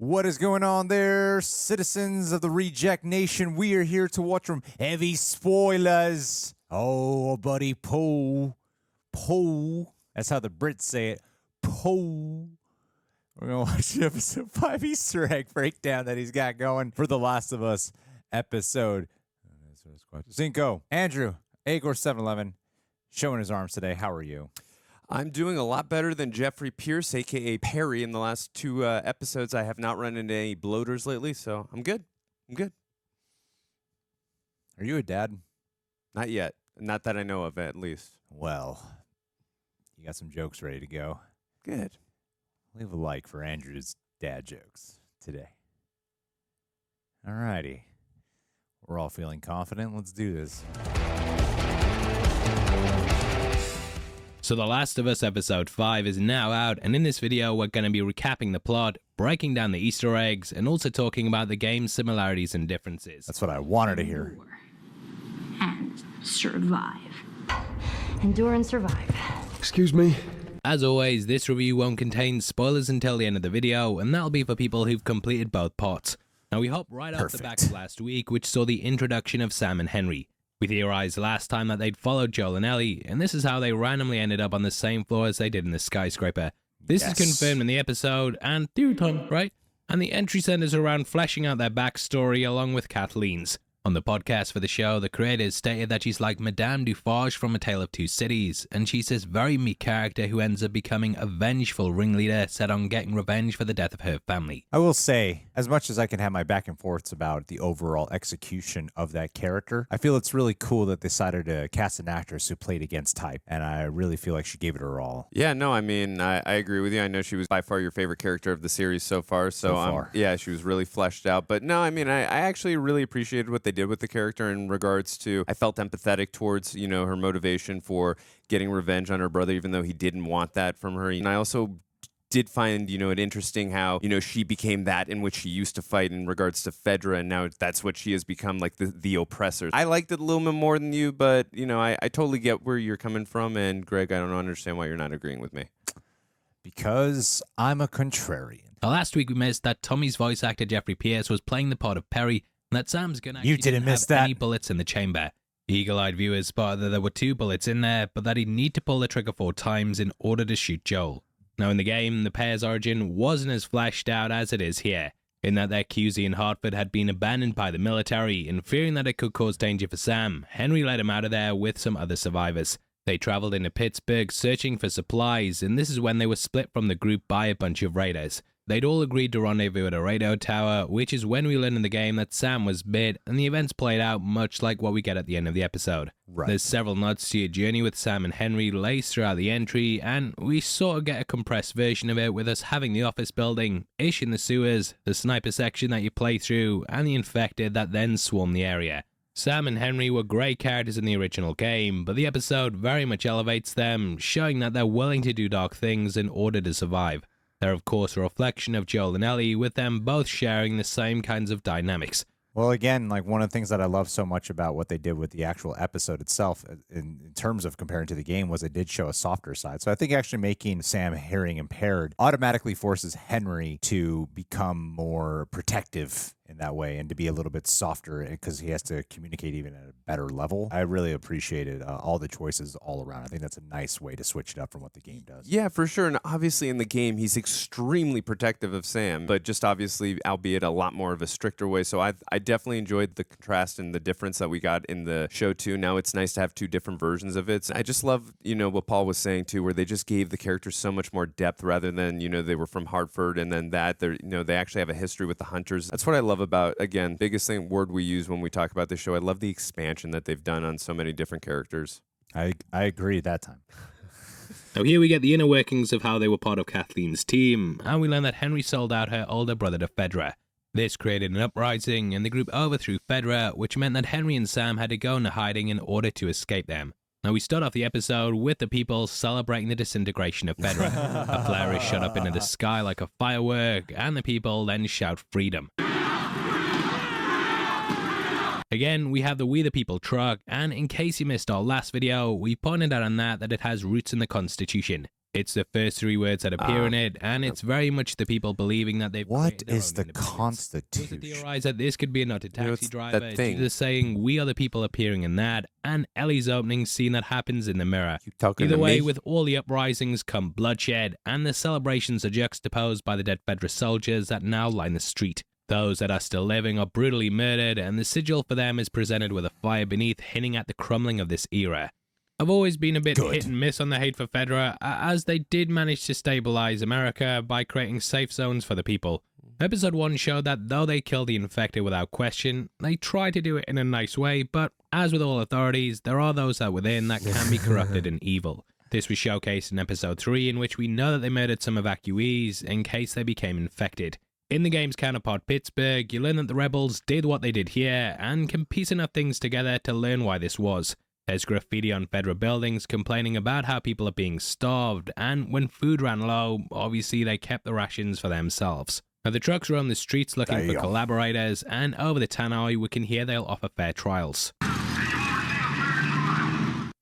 What is going on there, citizens of the Reject Nation? We are here to watch from heavy spoilers. Oh, buddy, Poe. That's how the Brits say it. Poe. We're going to watch the episode 5 Easter egg breakdown that he's got going for The Last of Us episode. Cinco. Andrew, Agor 711, showing his arms today. How are you? I'm doing a lot better than Jeffrey Pierce, a.k.a. Perry. In the last two episodes, I have not run into any bloaters lately, so I'm good. Are you a dad? Not yet. Not that I know of, at least. Well, you got some jokes ready to go. Good. Leave a like for Andrew's dad jokes today. All righty. We're all feeling confident. Let's do this. So The Last of Us Episode 5 is now out, and in this video we're going to be recapping the plot, breaking down the Easter eggs, and also talking about the game's similarities and differences. That's what I wanted to hear. And survive. Endure and survive. Excuse me? As always, this review won't contain spoilers until the end of the video, and that'll be for people who've completed both parts. Now we hop right off the back of last week, which saw the introduction of Sam and Henry. We theorized last time that they'd followed Joel and Ellie, and this is how they randomly ended up on the same floor as they did in the skyscraper. This is confirmed in the episode, and theory time, right? And the entry centers around fleshing out their backstory along with Kathleen's. On the podcast for the show, the creators stated that she's like Madame Dufarge from A Tale of Two Cities, and she's this very meek character who ends up becoming a vengeful ringleader set on getting revenge for the death of her family. I will say, as much as I can have my back and forths about the overall execution of that character, I feel it's really cool that they decided to cast an actress who played against type, and I really feel like she gave it her all. Yeah, no, I mean, I agree with you. I know she was by far your favorite character of the series so far. Yeah, she was really fleshed out. But no, I mean, I actually really appreciated what they did with the character in regards to, I felt empathetic towards, her motivation for getting revenge on her brother, even though he didn't want that from her. And I also did find, it interesting how, she became that in which she used to fight in regards to Fedra, and now that's what she has become, like the oppressor. I liked it a little bit more than you, but, I totally get where you're coming from, and Greg, I don't understand why you're not agreeing with me. Because I'm a contrarian. Last week we missed that Tommy's voice actor Jeffrey Pierce was playing the part of Perry, and that Sam's gun actually didn't have any bullets in the chamber. Eagle-eyed viewers spotted that there were 2 bullets in there, but that he'd need to pull the trigger 4 times in order to shoot Joel. Now in the game, the pair's origin wasn't as fleshed out as it is here, in that their QZ in Hartford had been abandoned by the military, and fearing that it could cause danger for Sam, Henry let him out of there with some other survivors. They travelled into Pittsburgh searching for supplies, and this is when they were split from the group by a bunch of raiders. They'd all agreed to rendezvous at a radio tower, which is when we learn in the game that Sam was bit, and the events played out much like what we get at the end of the episode. Right. There's several nods to your journey with Sam and Henry laced throughout the entry, and we sort of get a compressed version of it with us having the office building, Ish in the sewers, the sniper section that you play through, and the infected that then swarm the area. Sam and Henry were great characters in the original game, but the episode very much elevates them, showing that they're willing to do dark things in order to survive. They're of course a reflection of Joel and Ellie, with them both sharing the same kinds of dynamics. Well, again, like one of the things that I love so much about what they did with the actual episode itself, in terms of comparing to the game, was it did show a softer side. So I think actually making Sam hearing impaired automatically forces Henry to become more protective in that way and to be a little bit softer because he has to communicate even at a better level. I really appreciated all the choices all around. I think that's a nice way to switch it up from what the game does. Yeah, for sure. And obviously in the game, he's extremely protective of Sam, but just obviously, albeit a lot more of a stricter way. So I definitely enjoyed the contrast and the difference that we got in the show too. Now it's nice to have 2 different versions of it. I just love, what Paul was saying too, where they just gave the characters so much more depth rather than, they were from Hartford and then that they're, they actually have a history with the hunters. That's what I love about, again, biggest word we use when we talk about this show. I love the expansion that they've done on so many different characters. I agree that time. So here we get the inner workings of how they were part of Kathleen's team, and we learn that Henry sold out her older brother to Fedra. This created an uprising, and the group overthrew Fedra, which meant that Henry and Sam had to go into hiding in order to escape them. Now we start off the episode with the people celebrating the disintegration of Fedra. A flare is shot up into the sky like a firework, and the people then shout freedom. Again, we have the We the People truck, and in case you missed our last video, we pointed out on that it has roots in the Constitution. It's the first 3 words that appear in it, and it's very much the people believing that they've What created their is own the independence. Constitution? Theorized theorize that this could be a nod to Taxi it's Driver, that due thing. to the saying, "We are the people" appearing in that, and Ellie's opening scene that happens in the mirror. You talking Either to way, me? with all the uprisings come bloodshed, and the celebrations are juxtaposed by the dead Federal soldiers that now line the street. Those that are still living are brutally murdered, and the sigil for them is presented with a fire beneath, hinting at the crumbling of this era. I've always been a bit hit and miss on the hate for Fedra, as they did manage to stabilize America by creating safe zones for the people. Episode 1 showed that though they killed the infected without question, they tried to do it in a nice way, but as with all authorities, there are those that within that can be corrupted and evil. This was showcased in episode 3, in which we know that they murdered some evacuees in case they became infected. In the game's counterpart Pittsburgh, you learn that the rebels did what they did here, and can piece enough things together to learn why this was. There's graffiti on Federal buildings complaining about how people are being starved, and when food ran low, obviously they kept the rations for themselves. Now the trucks roam the streets looking for collaborators, and over the tannoy we can hear they'll offer fair trials.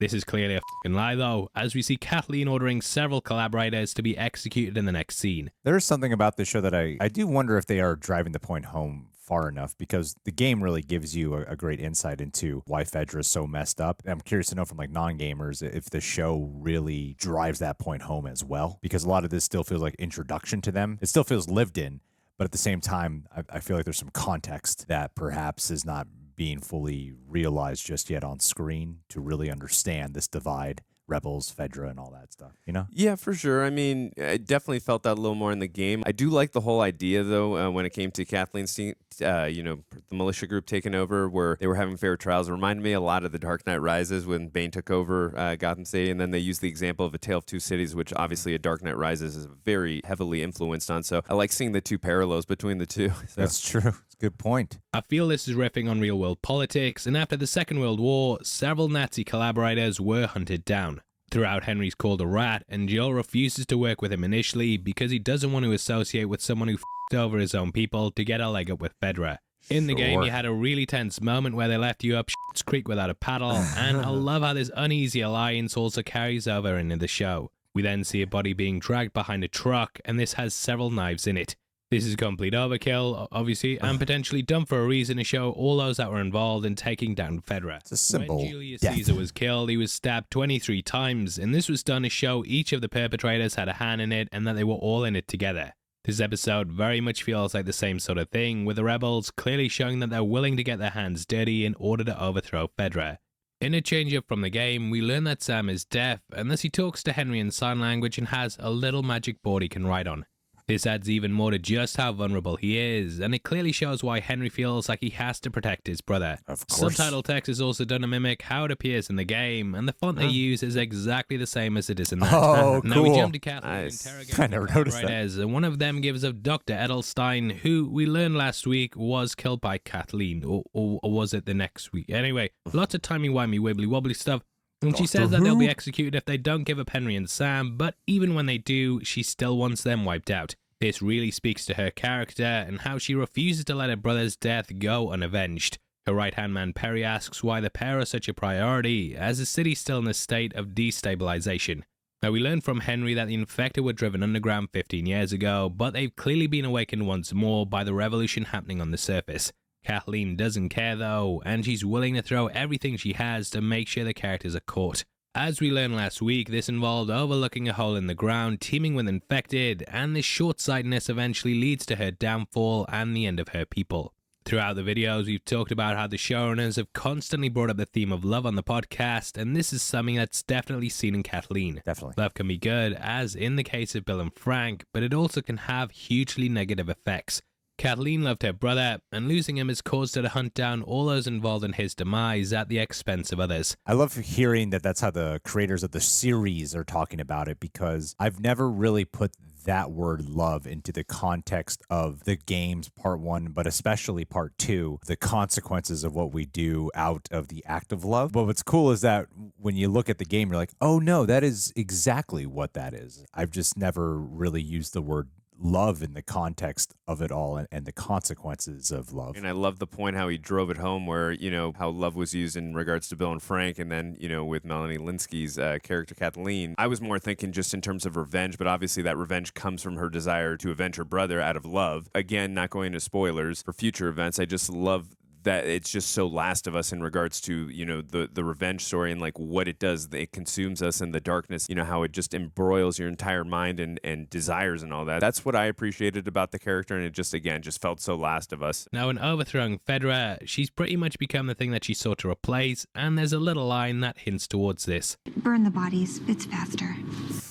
This is clearly a f***ing lie though, as we see Kathleen ordering several collaborators to be executed in the next scene. There's something about this show that I do wonder if they are driving the point home far enough, because the game really gives you a great insight into why Fedra is so messed up. I'm curious to know from like non-gamers if the show really drives that point home as well, because a lot of this still feels like introduction to them. It still feels lived in, but at the same time, I feel like there's some context that perhaps is not being fully realized just yet on screen to really understand this divide. Rebels, Fedra, and all that stuff, you know? Yeah, for sure. I mean, I definitely felt that a little more in the game. I do like the whole idea, though, when it came to Kathleen's team, the militia group taking over, where they were having fair trials. It reminded me a lot of The Dark Knight Rises when Bane took over Gotham City, and then they used the example of A Tale of Two Cities, which obviously A Dark Knight Rises is very heavily influenced on. So I like seeing the two parallels between the two. So. That's true. It's a good point. I feel this is riffing on real-world politics, and after the Second World War, several Nazi collaborators were hunted down. Throughout, Henry's called a rat, and Joel refuses to work with him initially because he doesn't want to associate with someone who f***ed over his own people to get a leg up with Fedra. In the game, you had a really tense moment where they left you up Schitt's Creek without a paddle, and I love how this uneasy alliance also carries over into the show. We then see a body being dragged behind a truck, and this has several knives in it. This is complete overkill, obviously, and potentially done for a reason to show all those that were involved in taking down Fedra. It's a symbol. When Julius Caesar was killed, he was stabbed 23 times, and this was done to show each of the perpetrators had a hand in it and that they were all in it together. This episode very much feels like the same sort of thing, with the rebels clearly showing that they're willing to get their hands dirty in order to overthrow Fedra. In a change-up from the game, we learn that Sam is deaf, and thus he talks to Henry in sign language and has a little magic board he can write on. This adds even more to just how vulnerable he is, and it clearly shows why Henry feels like he has to protect his brother. Of course. Subtitle text is also done to mimic how it appears in the game, and the font they use is exactly the same as it is in that. Oh, Now we cool. jump to Kathleen Nice. interrogating I never noticed that. collaborators, and one of them gives of Dr. Edelstein, who we learned last week was killed by Kathleen, or was it the next week? Anyway, lots of timey-wimey, wibbly-wobbly stuff. And she says that they'll be executed if they don't give up Henry and Sam, but even when they do, she still wants them wiped out. This really speaks to her character and how she refuses to let her brother's death go unavenged. Her right-hand man Perry asks why the pair are such a priority, as the city's still in a state of destabilization. Now we learn from Henry that the infected were driven underground 15 years ago, but they've clearly been awakened once more by the revolution happening on the surface. Kathleen doesn't care though, and she's willing to throw everything she has to make sure the characters are caught. As we learned last week, this involved overlooking a hole in the ground teeming with infected, and this short-sightedness eventually leads to her downfall and the end of her people. Throughout the videos, we've talked about how the showrunners have constantly brought up the theme of love on the podcast, and this is something that's definitely seen in Kathleen. Definitely. Love can be good, as in the case of Bill and Frank, but it also can have hugely negative effects. Kathleen loved her brother, and losing him has caused her to hunt down all those involved in his demise at the expense of others. I love hearing that that's how the creators of the series are talking about it, because I've never really put that word love into the context of the games part 1, but especially part 2, the consequences of what we do out of the act of love. But what's cool is that when you look at the game, you're like, oh no, that is exactly what that is. I've just never really used the word love in the context of it all and the consequences of love. And I love the point how he drove it home where, how love was used in regards to Bill and Frank. And then, with Melanie Linsky's character, Kathleen, I was more thinking just in terms of revenge, but obviously that revenge comes from her desire to avenge her brother out of love. Again, not going into spoilers for future events. I just love that it's just so Last of Us in regards to, the revenge story and like what it does. It consumes us in the darkness, how it just embroils your entire mind and desires and all that. That's what I appreciated about the character. And it just felt so Last of Us. Now, in overthrowing Fedra, she's pretty much become the thing that she sought to replace. And there's a little line that hints towards this. Burn the bodies. It's faster.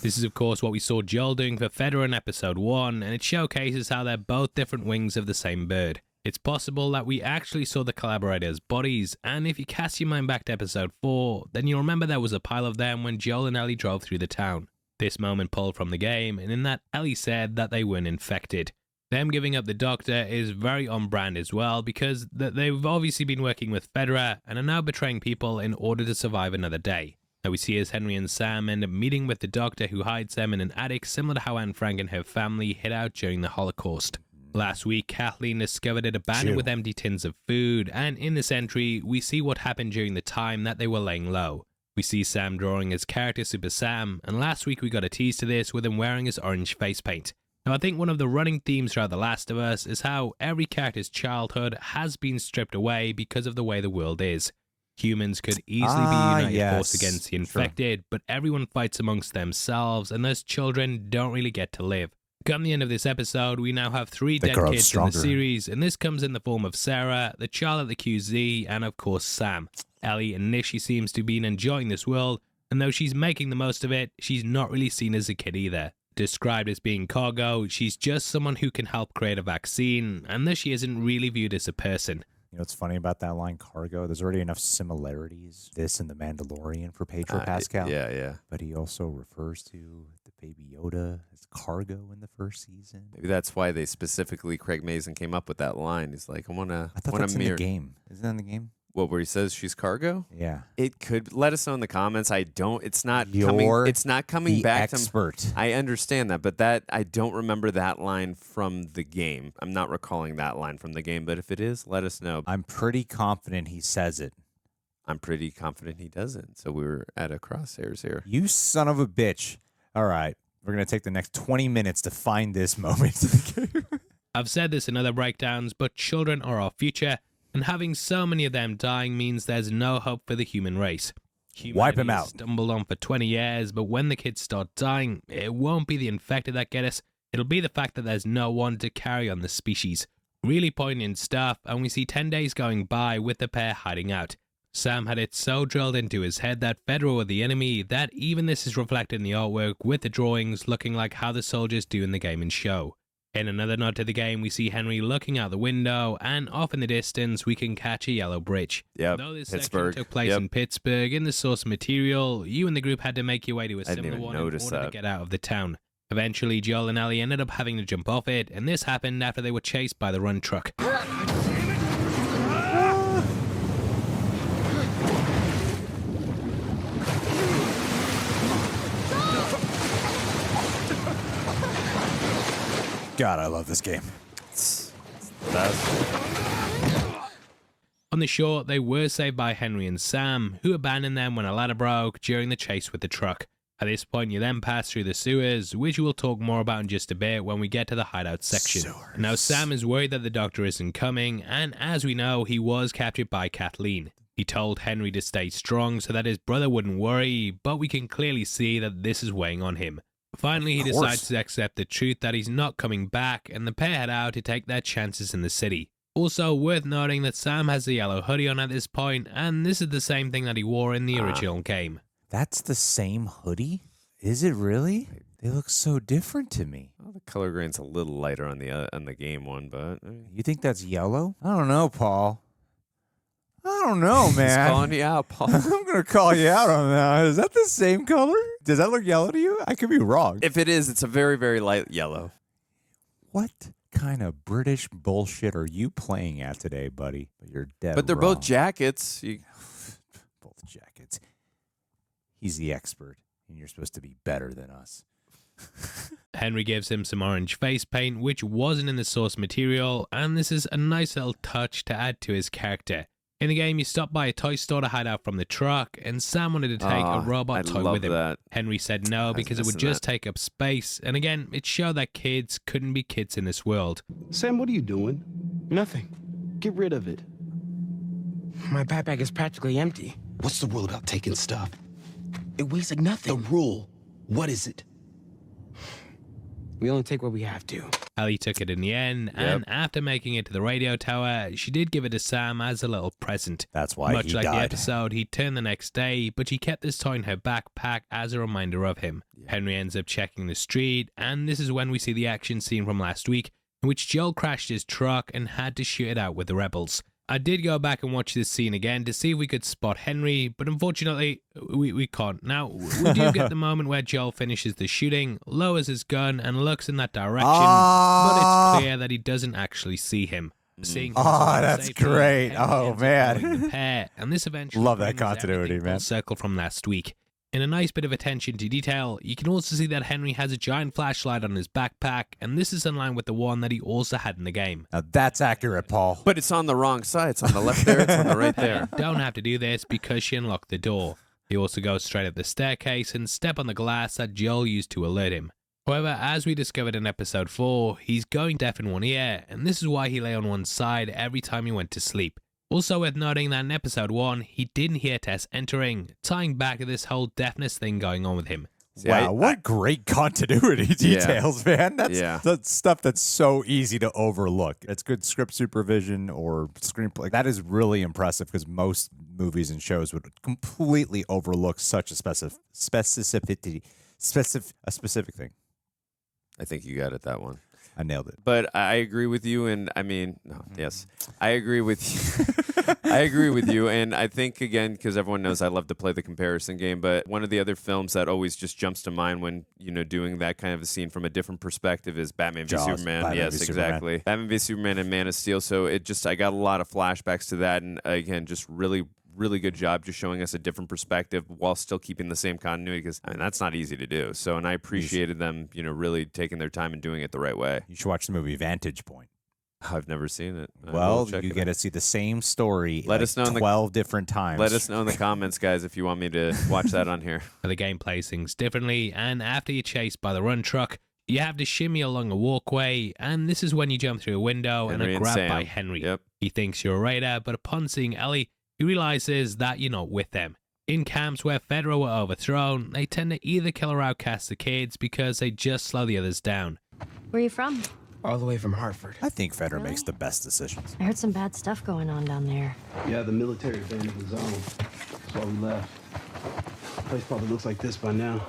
This is, of course, what we saw Joel doing for Fedra in episode 1. And it showcases how they're both different wings of the same bird. It's possible that we actually saw the collaborators' bodies, and if you cast your mind back to episode 4, then you'll remember there was a pile of them when Joel and Ellie drove through the town. This moment pulled from the game, and in that Ellie said that they weren't infected. Them giving up the doctor is very on brand as well, because they've obviously been working with Fedra and are now betraying people in order to survive another day. Now we see as Henry and Sam end up meeting with the doctor who hides them in an attic, similar to how Anne Frank and her family hid out during the Holocaust. Last week, Kathleen discovered it abandoned with empty tins of food, and in this entry, we see what happened during the time that they were laying low. We see Sam drawing his character Super Sam, and last week we got a tease to this with him wearing his orange face paint. Now I think one of the running themes throughout The Last of Us is how every character's childhood has been stripped away because of the way the world is. Humans could easily be a united force against the infected, but everyone fights amongst themselves, and those children don't really get to live. Come the end of this episode, we now have 3 dead kids in the series, and this comes in the form of Sarah, the child at the QZ, and of course Sam. Ellie initially seems to be enjoying this world, and though she's making the most of it, she's not really seen as a kid either. Described as being cargo, she's just someone who can help create a vaccine, and thus she isn't really viewed as a person. You know what's funny about that line, cargo? There's already enough similarities, this and the Mandalorian for Pedro Pascal. Yeah. But he also refers to the baby Yoda as cargo in the first season. Maybe that's why they specifically, Craig Mazin came up with that line. He's like, I thought that's in the game. Isn't that in the game? What, where he says she's cargo? Yeah. It could. Let us know in the comments. It's not coming back expert. to I understand that, but that I don't remember that line from the game. I'm not recalling that line from the game, but if it is, let us know. I'm pretty confident he says it. I'm pretty confident he doesn't. So we were at a crosshairs here. You son of a bitch. All right. We're going to take the next 20 minutes to find this moment in the game. I've said this in other breakdowns, but children are our future. And having so many of them dying means there's no hope for the human race. Wipe them out. Stumbled on for 20 years, but when the kids start dying, it won't be the infected that get us. It'll be the fact that there's no one to carry on the species. Really poignant stuff, and we see 10 days going by with the pair hiding out. Sam had it so drilled into his head that Fedra were the enemy that even this is reflected in the artwork with the drawings looking like how the soldiers do in the game and show. In another nod to the game, we see Henry looking out the window, and off in the distance, we can catch a yellow bridge. Yep, Though this Pittsburgh. section took place in Pittsburgh, in the source material, you and the group had to make your way to a I didn't similar even one in order notice to that. get out of the town. Eventually, Joel and Ellie ended up having to jump off it, and this happened after they were chased by the run truck. God, I love this game. On the shore, they were saved by Henry and Sam, who abandoned them when a ladder broke during the chase with the truck. At this point, you then pass through the sewers, which we'll talk more about in just a bit when we get to the hideout section. Now, Sam is worried that the doctor isn't coming, and as we know, he was captured by Kathleen. He told Henry to stay strong so that his brother wouldn't worry, but we can clearly see that this is weighing on him. Finally, he decides to accept the truth that he's not coming back, and the pair head out to take their chances in the city. Also, worth noting that Sam has the yellow hoodie on at this point, and this is the same thing that he wore in the original game. That's the same hoodie? Is it really? They look so different to me. Well, the color grade's a little lighter on the game one, but You think that's yellow? I don't know, Paul. I don't know, man. He's calling you out, Paul. I'm going to call you out on that. Is that the same color? Does that look yellow to you? I could be wrong. If it is, it's a very, very light yellow. What kind of British bullshit are you playing at today, buddy? You're dead But they're wrong. both jackets. Both jackets. He's the expert, and you're supposed to be better than us. Henry gives him some orange face paint, which wasn't in the source material, and this is a nice little touch to add to his character. In the game, you stop by a toy store to hide out from the truck, and Sam wanted to take a robot toy with him. That. Henry said no because it would just take up space, and again, it showed that kids couldn't be kids in this world. Sam, what are you doing? Nothing. Get rid of it. My backpack is practically empty. What's the rule about taking stuff? It weighs like nothing. The rule. What is it? We only take what we have to. Ellie took it in the end, and after making it to the radio tower, she did give it to Sam as a little present. That's why Much he like died. the episode, he turned the next day, but she kept this toy in her backpack as a reminder of him. Henry ends up checking the street, and this is when we see the action scene from last week, in which Joel crashed his truck and had to shoot it out with the rebels. I did go back and watch this scene again to see if we could spot Henry, but unfortunately, we can't. Now, we do get the moment where Joel finishes the shooting, lowers his gun, and looks in that direction, but it's clear that he doesn't actually see him. Seeing him that's safely, great. Henry Oh, ends up man. following the pair, and this eventually Love that brings continuity, everything man. full circle from last week. In a nice bit of attention to detail, you can also see that Henry has a giant flashlight on his backpack, and this is in line with the one that he also had in the game. Now that's accurate, Paul. But it's on the wrong side. It's on the left there. It's on the right there. Don't have to do this because she unlocked the door. He also goes straight up the staircase and step on the glass that Joel used to alert him. However, as we discovered in episode 4, he's going deaf in one ear, and this is why he lay on one side every time he went to sleep. Also worth noting that in episode 1, he didn't hear Tess entering, tying back to this whole deafness thing going on with him. See, Wow, what great continuity details, man. That's stuff that's so easy to overlook. It's good script supervision or screenplay. That is really impressive because most movies and shows would completely overlook such a specific thing. I think you got it, that one. I nailed it. But I agree with you, and I mean, yes, I agree with you. I agree with you, and I think, again, because everyone knows I love to play the comparison game, but one of the other films that always just jumps to mind when, doing that kind of a scene from a different perspective is Batman v Jaws, Superman. Batman Yes, v Superman. exactly. Batman v Superman and Man of Steel, so I got a lot of flashbacks to that, and again, just really good job just showing us a different perspective while still keeping the same continuity, because that's not easy to do. So, and I appreciated them, really taking their time and doing it the right way. You should watch the movie Vantage Point. I've never seen it. Well, you get to see the same story Let us know in 12 different times. Let us know in the comments, guys, if you want me to watch that on here. The game plays things differently, and after you're chased by the run truck, you have to shimmy along a walkway, and this is when you jump through a window and are grabbed by Henry. Yep. He thinks you're a raider, but upon seeing Ellie, he realizes that you're not with them. In camps where Fedra were overthrown, they tend to either kill or outcast the kids because they just slow the others down. Where are you from? All the way from Hartford. I think Fedra makes the best decisions. I heard some bad stuff going on down there. Yeah, the military abandoned the zone. That's why we left. The place probably looks like this by now.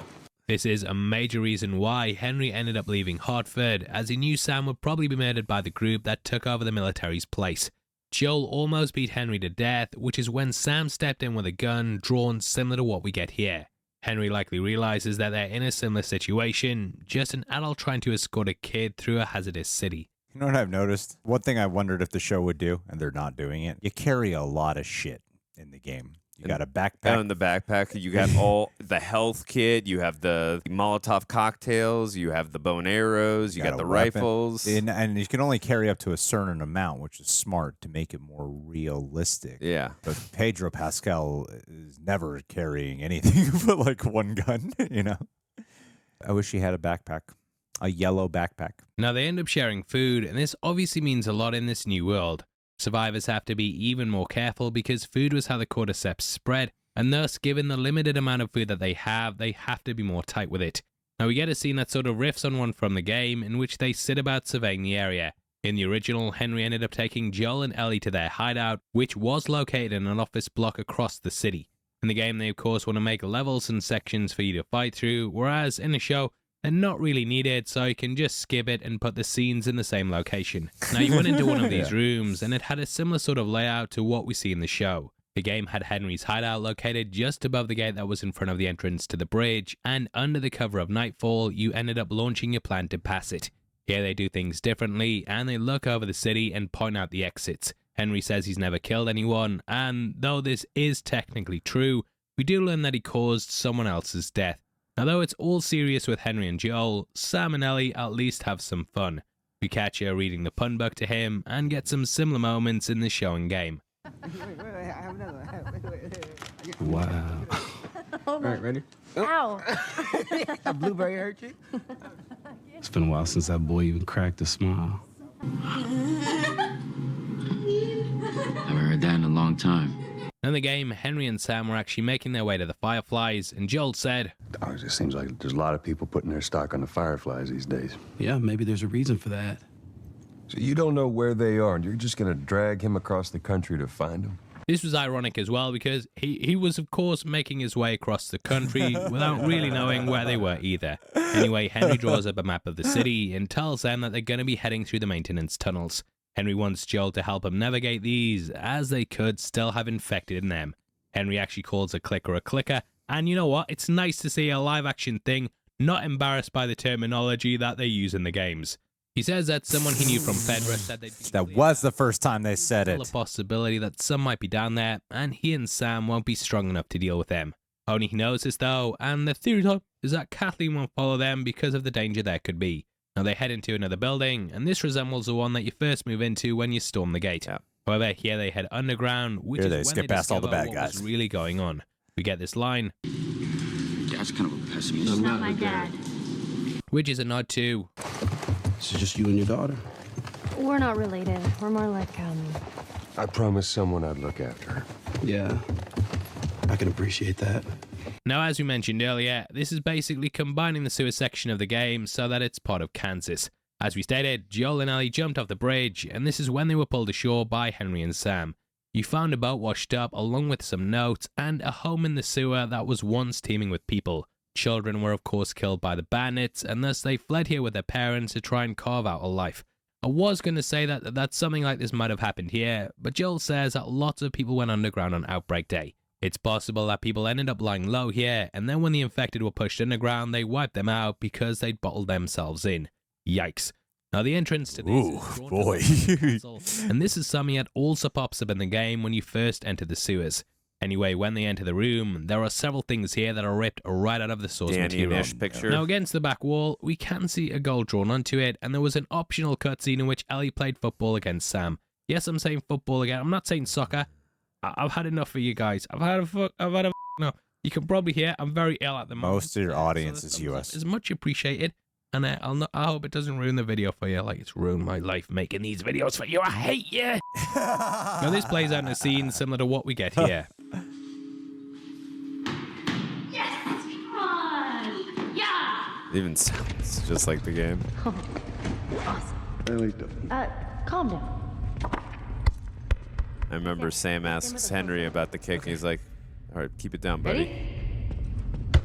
This is a major reason why Henry ended up leaving Hartford, as he knew Sam would probably be murdered by the group that took over the military's place. Joel almost beat Henry to death, which is when Sam stepped in with a gun drawn similar to what we get here. Henry likely realizes that they're in a similar situation, just an adult trying to escort a kid through a hazardous city. You know what I've noticed? One thing I wondered if the show would do, and they're not doing it, you carry a lot of shit in the game. You got a backpack. In the backpack, you got all the health kit, you have the Molotov cocktails, you have the bow and arrows, you got the weapon. rifles. And you can only carry up to a certain amount, which is smart to make it more realistic. Yeah. But Pedro Pascal is never carrying anything but like one gun, I wish he had a backpack. A yellow backpack. Now they end up sharing food, and this obviously means a lot in this new world. Survivors have to be even more careful because food was how the cordyceps spread, and thus, given the limited amount of food that they have to be more tight with it. Now we get a scene that sort of riffs on one from the game, in which they sit about surveying the area. In the original, Henry ended up taking Joel and Ellie to their hideout, which was located in an office block across the city. In the game, they of course want to make levels and sections for you to fight through, whereas in the show, they're not really needed, so you can just skip it and put the scenes in the same location. Now, you went into one of these rooms, and it had a similar sort of layout to what we see in the show. The game had Henry's hideout located just above the gate that was in front of the entrance to the bridge, and under the cover of nightfall, you ended up launching your plan to pass it. Here they do things differently, and they look over the city and point out the exits. Henry says he's never killed anyone, and though this is technically true, we do learn that he caused someone else's death. Although it's all serious with Henry and Joel, Sam and Ellie at least have some fun. We catch her reading the pun book to him and get some similar moments in the show and game. Wow. All right, ready? Ow. A blueberry hurt you? It's been a while since that boy even cracked a smile. Haven't heard that in a long time. In the game, Henry and Sam were actually making their way to the Fireflies, and Joel said, Oh, it just seems like there's a lot of people putting their stock on the Fireflies these days. Yeah, maybe there's a reason for that. So you don't know where they are, and you're just gonna drag him across the country to find them? This was ironic as well because he was of course making his way across the country without really knowing where they were either. Anyway, Henry draws up a map of the city and tells them that they're going to be heading through the maintenance tunnels. Henry wants Joel to help him navigate these, as they could still have infected in them. Henry actually calls a clicker, and you know what? It's nice to see a live-action thing not embarrassed by the terminology that they use in the games. He says that someone he knew from Fedra said they'd be That was the first time they said it. a possibility that some might be down there, and he and Sam won't be strong enough to deal with them. Only he knows this though, and the theory is that Kathleen won't follow them because of the danger there could be. Now they head into another building, and this resembles the one that you first move into when you storm the gate. Yeah. However, here they head underground, which Here is they when skip they past all the discover bad what guys. was really going on. We get this line, Dad's kind of a pessimist. He's not my dad. which is a nod to This is just you and your daughter. We're not related. We're more like, I promised someone I'd look after her. Yeah, I can appreciate that. Now, as we mentioned earlier, this is basically combining the sewer section of the game so that it's part of Kansas. As we stated, Joel and Ellie jumped off the bridge, and this is when they were pulled ashore by Henry and Sam. You found a boat washed up along with some notes and a home in the sewer that was once teeming with people. Children were of course killed by the bandits, and thus they fled here with their parents to try and carve out a life. I was going to say that something like this might have happened here, but Joel says that lots of people went underground on Outbreak Day. It's possible that people ended up lying low here, and then when the infected were pushed underground, they wiped them out because they'd bottled themselves in. Yikes. Now the entrance to this is drawn to the castle, and this is something that also pops up in the game when you first enter the sewers. Anyway, when they enter the room, there are several things here that are ripped right out of the source material. Danny-ish picture. Now against the back wall, we can see a goal drawn onto it, and there was an optional cutscene in which Ellie played football against Sam. Yes, I'm saying football again. I'm not saying soccer. I've had enough of you guys. I've had no. You can probably hear I'm very ill at the moment. Most of your audience is US. It's much appreciated, and I hope it doesn't ruin the video for you like it's ruined my life making these videos for you. I hate you. Now this plays out in a scene similar to what we get here. It even sounds just like the game. calm down. I remember Sam asks Henry about the kick, and he's like, all right, keep it down, buddy.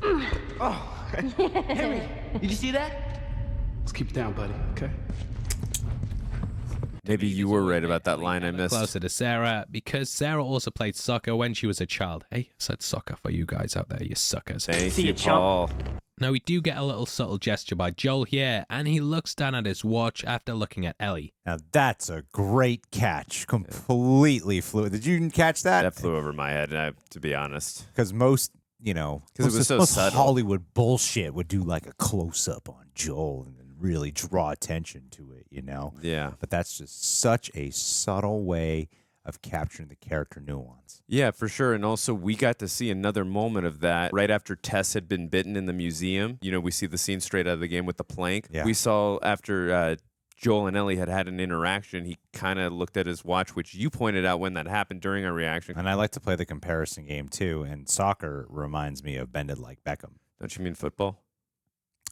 Ready? Oh, Henry, did you see that? Let's keep it down, buddy, okay? Maybe you were right about that line I missed. Closer to Sarah, because Sarah also played soccer when she was a child. Hey, I said soccer for you guys out there, you suckers. Thank you, Paul. Now we do get a little subtle gesture by Joel here, and he looks down at his watch after looking at Ellie. Now that's a great catch. Completely flew. Did you catch that? That flew over my head, to be honest. Because most, because it was so most subtle. Hollywood bullshit would do like a close up on Joel and really draw attention to it, Yeah. But that's just such a subtle way of capturing the character nuance. Yeah, for sure. And also, we got to see another moment of that right after Tess had been bitten in the museum. We see the scene straight out of the game with the plank. Yeah. We saw after Joel and Ellie had an interaction, he kind of looked at his watch, which you pointed out when that happened during our reaction. And I like to play the comparison game too, and soccer reminds me of Bend It Like Beckham. Don't you mean football?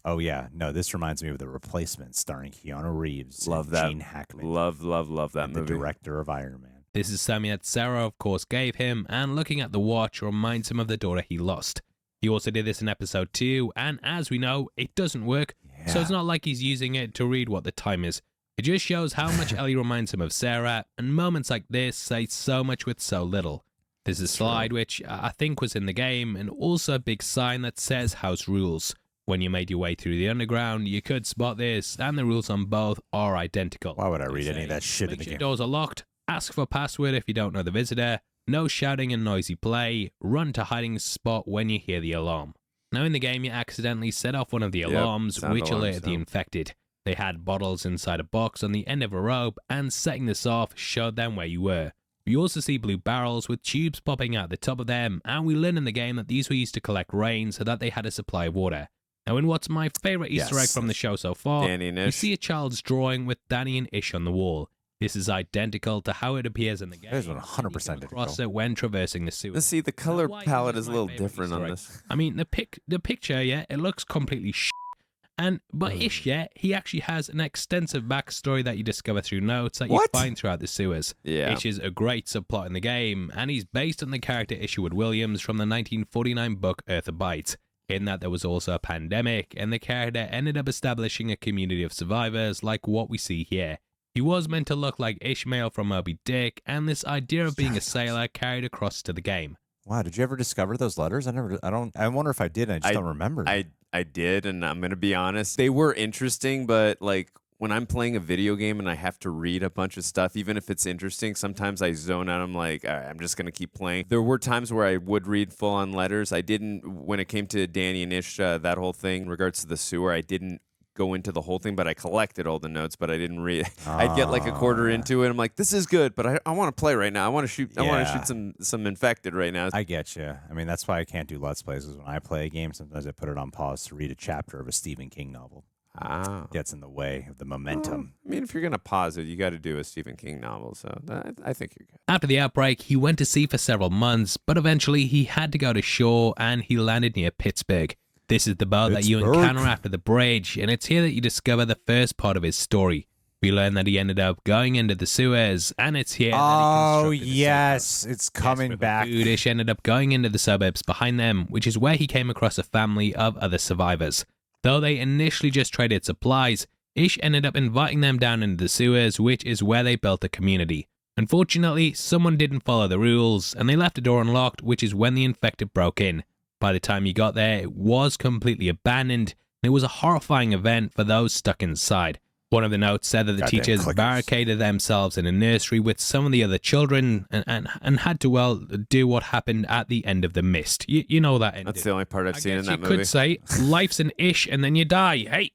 Oh, yeah. No, this reminds me of The Replacement, starring Keanu Reeves Love and that. Gene Hackman. Love that and movie. the director of Iron Man. This is something that Sarah, of course, gave him, and looking at the watch reminds him of the daughter he lost. He also did this in episode 2, and as we know, it doesn't work, so it's not like he's using it to read what the time is. It just shows how much Ellie reminds him of Sarah, and moments like this say so much with so little. There's a slide which I think was in the game, and also a big sign that says house rules. When you made your way through the underground, you could spot this, and the rules on both are identical. Why would I read any of that shit in the Make sure game? doors are locked, ask for password if you don't know the visitor, no shouting and noisy play, run to hiding spot when you hear the alarm. Now in the game, you accidentally set off one of the alarms, sound which alarms, alerted the infected. They had bottles inside a box on the end of a rope, and setting this off showed them where you were. We also see blue barrels with tubes popping out the top of them, and we learn in the game that these were used to collect rain so that they had a supply of water. Now in what's my favourite Easter egg from the show so far, Danny and you Ish. see a child's drawing with Danny and Ish on the wall. This is identical to how it appears in the game. It is 100% across identical. it when traversing the sewer. Let's see, the color Now, why palette this is a my little favourite different Easter on egg? this. I mean, the picture, yeah, it looks completely but Ish, yeah, he actually has an extensive backstory that you discover through notes that you find throughout the sewers. Yeah. Ish is a great subplot in the game, and he's based on the character Isherwood Williams from the 1949 book Earth Abides, in that there was also a pandemic, and the character ended up establishing a community of survivors like what we see here. He was meant to look like Ishmael from Moby Dick, and this idea of being a sailor carried across to the game. Wow, did you ever discover those letters? I wonder if I did, I just don't remember. I did, and I'm going to be honest. They were interesting, but like when I'm playing a video game and I have to read a bunch of stuff, even if it's interesting, sometimes I zone out. I'm like, all right, I'm just going to keep playing. There were times where I would read full-on letters. I didn't, when it came to Danny and Ish, that whole thing in regards to the sewer, I didn't go into the whole thing, but I collected all the notes, but I didn't read. I'd get like a quarter into it. I'm like, this is good, but I want to play right now. I want to shoot. I want to shoot some infected right now. I get you. I mean, that's why I can't do Let's Plays. Is when I play a game, sometimes I put it on pause to read a chapter of a Stephen King novel. Gets in the way of the momentum. I mean, if you're gonna pause it, you got to do a Stephen King novel. So I think you're good. After the outbreak, he went to sea for several months, but eventually he had to go to shore, and he landed near Pittsburgh. This is the boat that you encounter after the bridge, and it's here that you discover the first part of his story. We learn that he ended up going into the sewers, and it's here that he constructed yes, it's coming back. Ish ended up going into the suburbs behind them, which is where he came across a family of other survivors. Though they initially just traded supplies, Ish ended up inviting them down into the sewers, which is where they built a community. Unfortunately, someone didn't follow the rules, and they left the door unlocked, which is when the infected broke in. By the time you got there, it was completely abandoned, and it was a horrifying event for those stuck inside. One of the notes said that the teachers barricaded themselves in a nursery with some of the other children and had to, well, do what happened at the end of the mist. You know that ending. That's the only part I've seen in that movie. You could say, life's an Ish and then you die. Hey!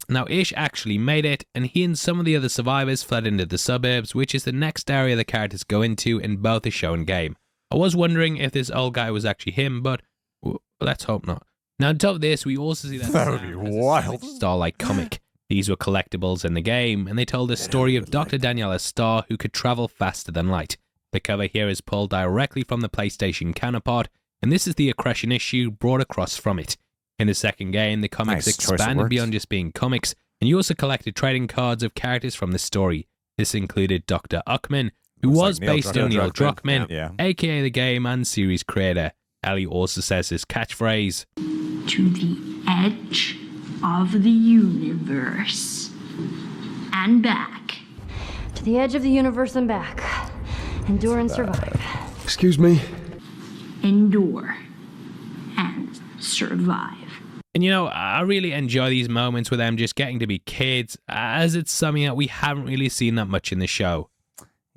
Now, Ish actually made it, and he and some of the other survivors fled into the suburbs, which is the next area the characters go into in both the show and game. I was wondering if this old guy was actually him, but let's hope not. Now, on top of this, we also see that would be wild. Starlight comic. These were collectibles in the game, and they told the story of Dr. Daniela Starr, who could travel faster than light. The cover here is pulled directly from the PlayStation counterpart, and this is the accretion issue brought across from it. In the second game, the comics expanded beyond just being comics, and you also collected trading cards of characters from the story. This included Dr. Uckman, who was based on Neil Druckmann, aka the game and series creator. Ellie also says his catchphrase, "To the edge of the universe and back." To the edge of the universe and back. Endure and survive. Excuse me? Endure and survive. And you know, I really enjoy these moments with them just getting to be kids, as it's something that we haven't really seen that much in the show.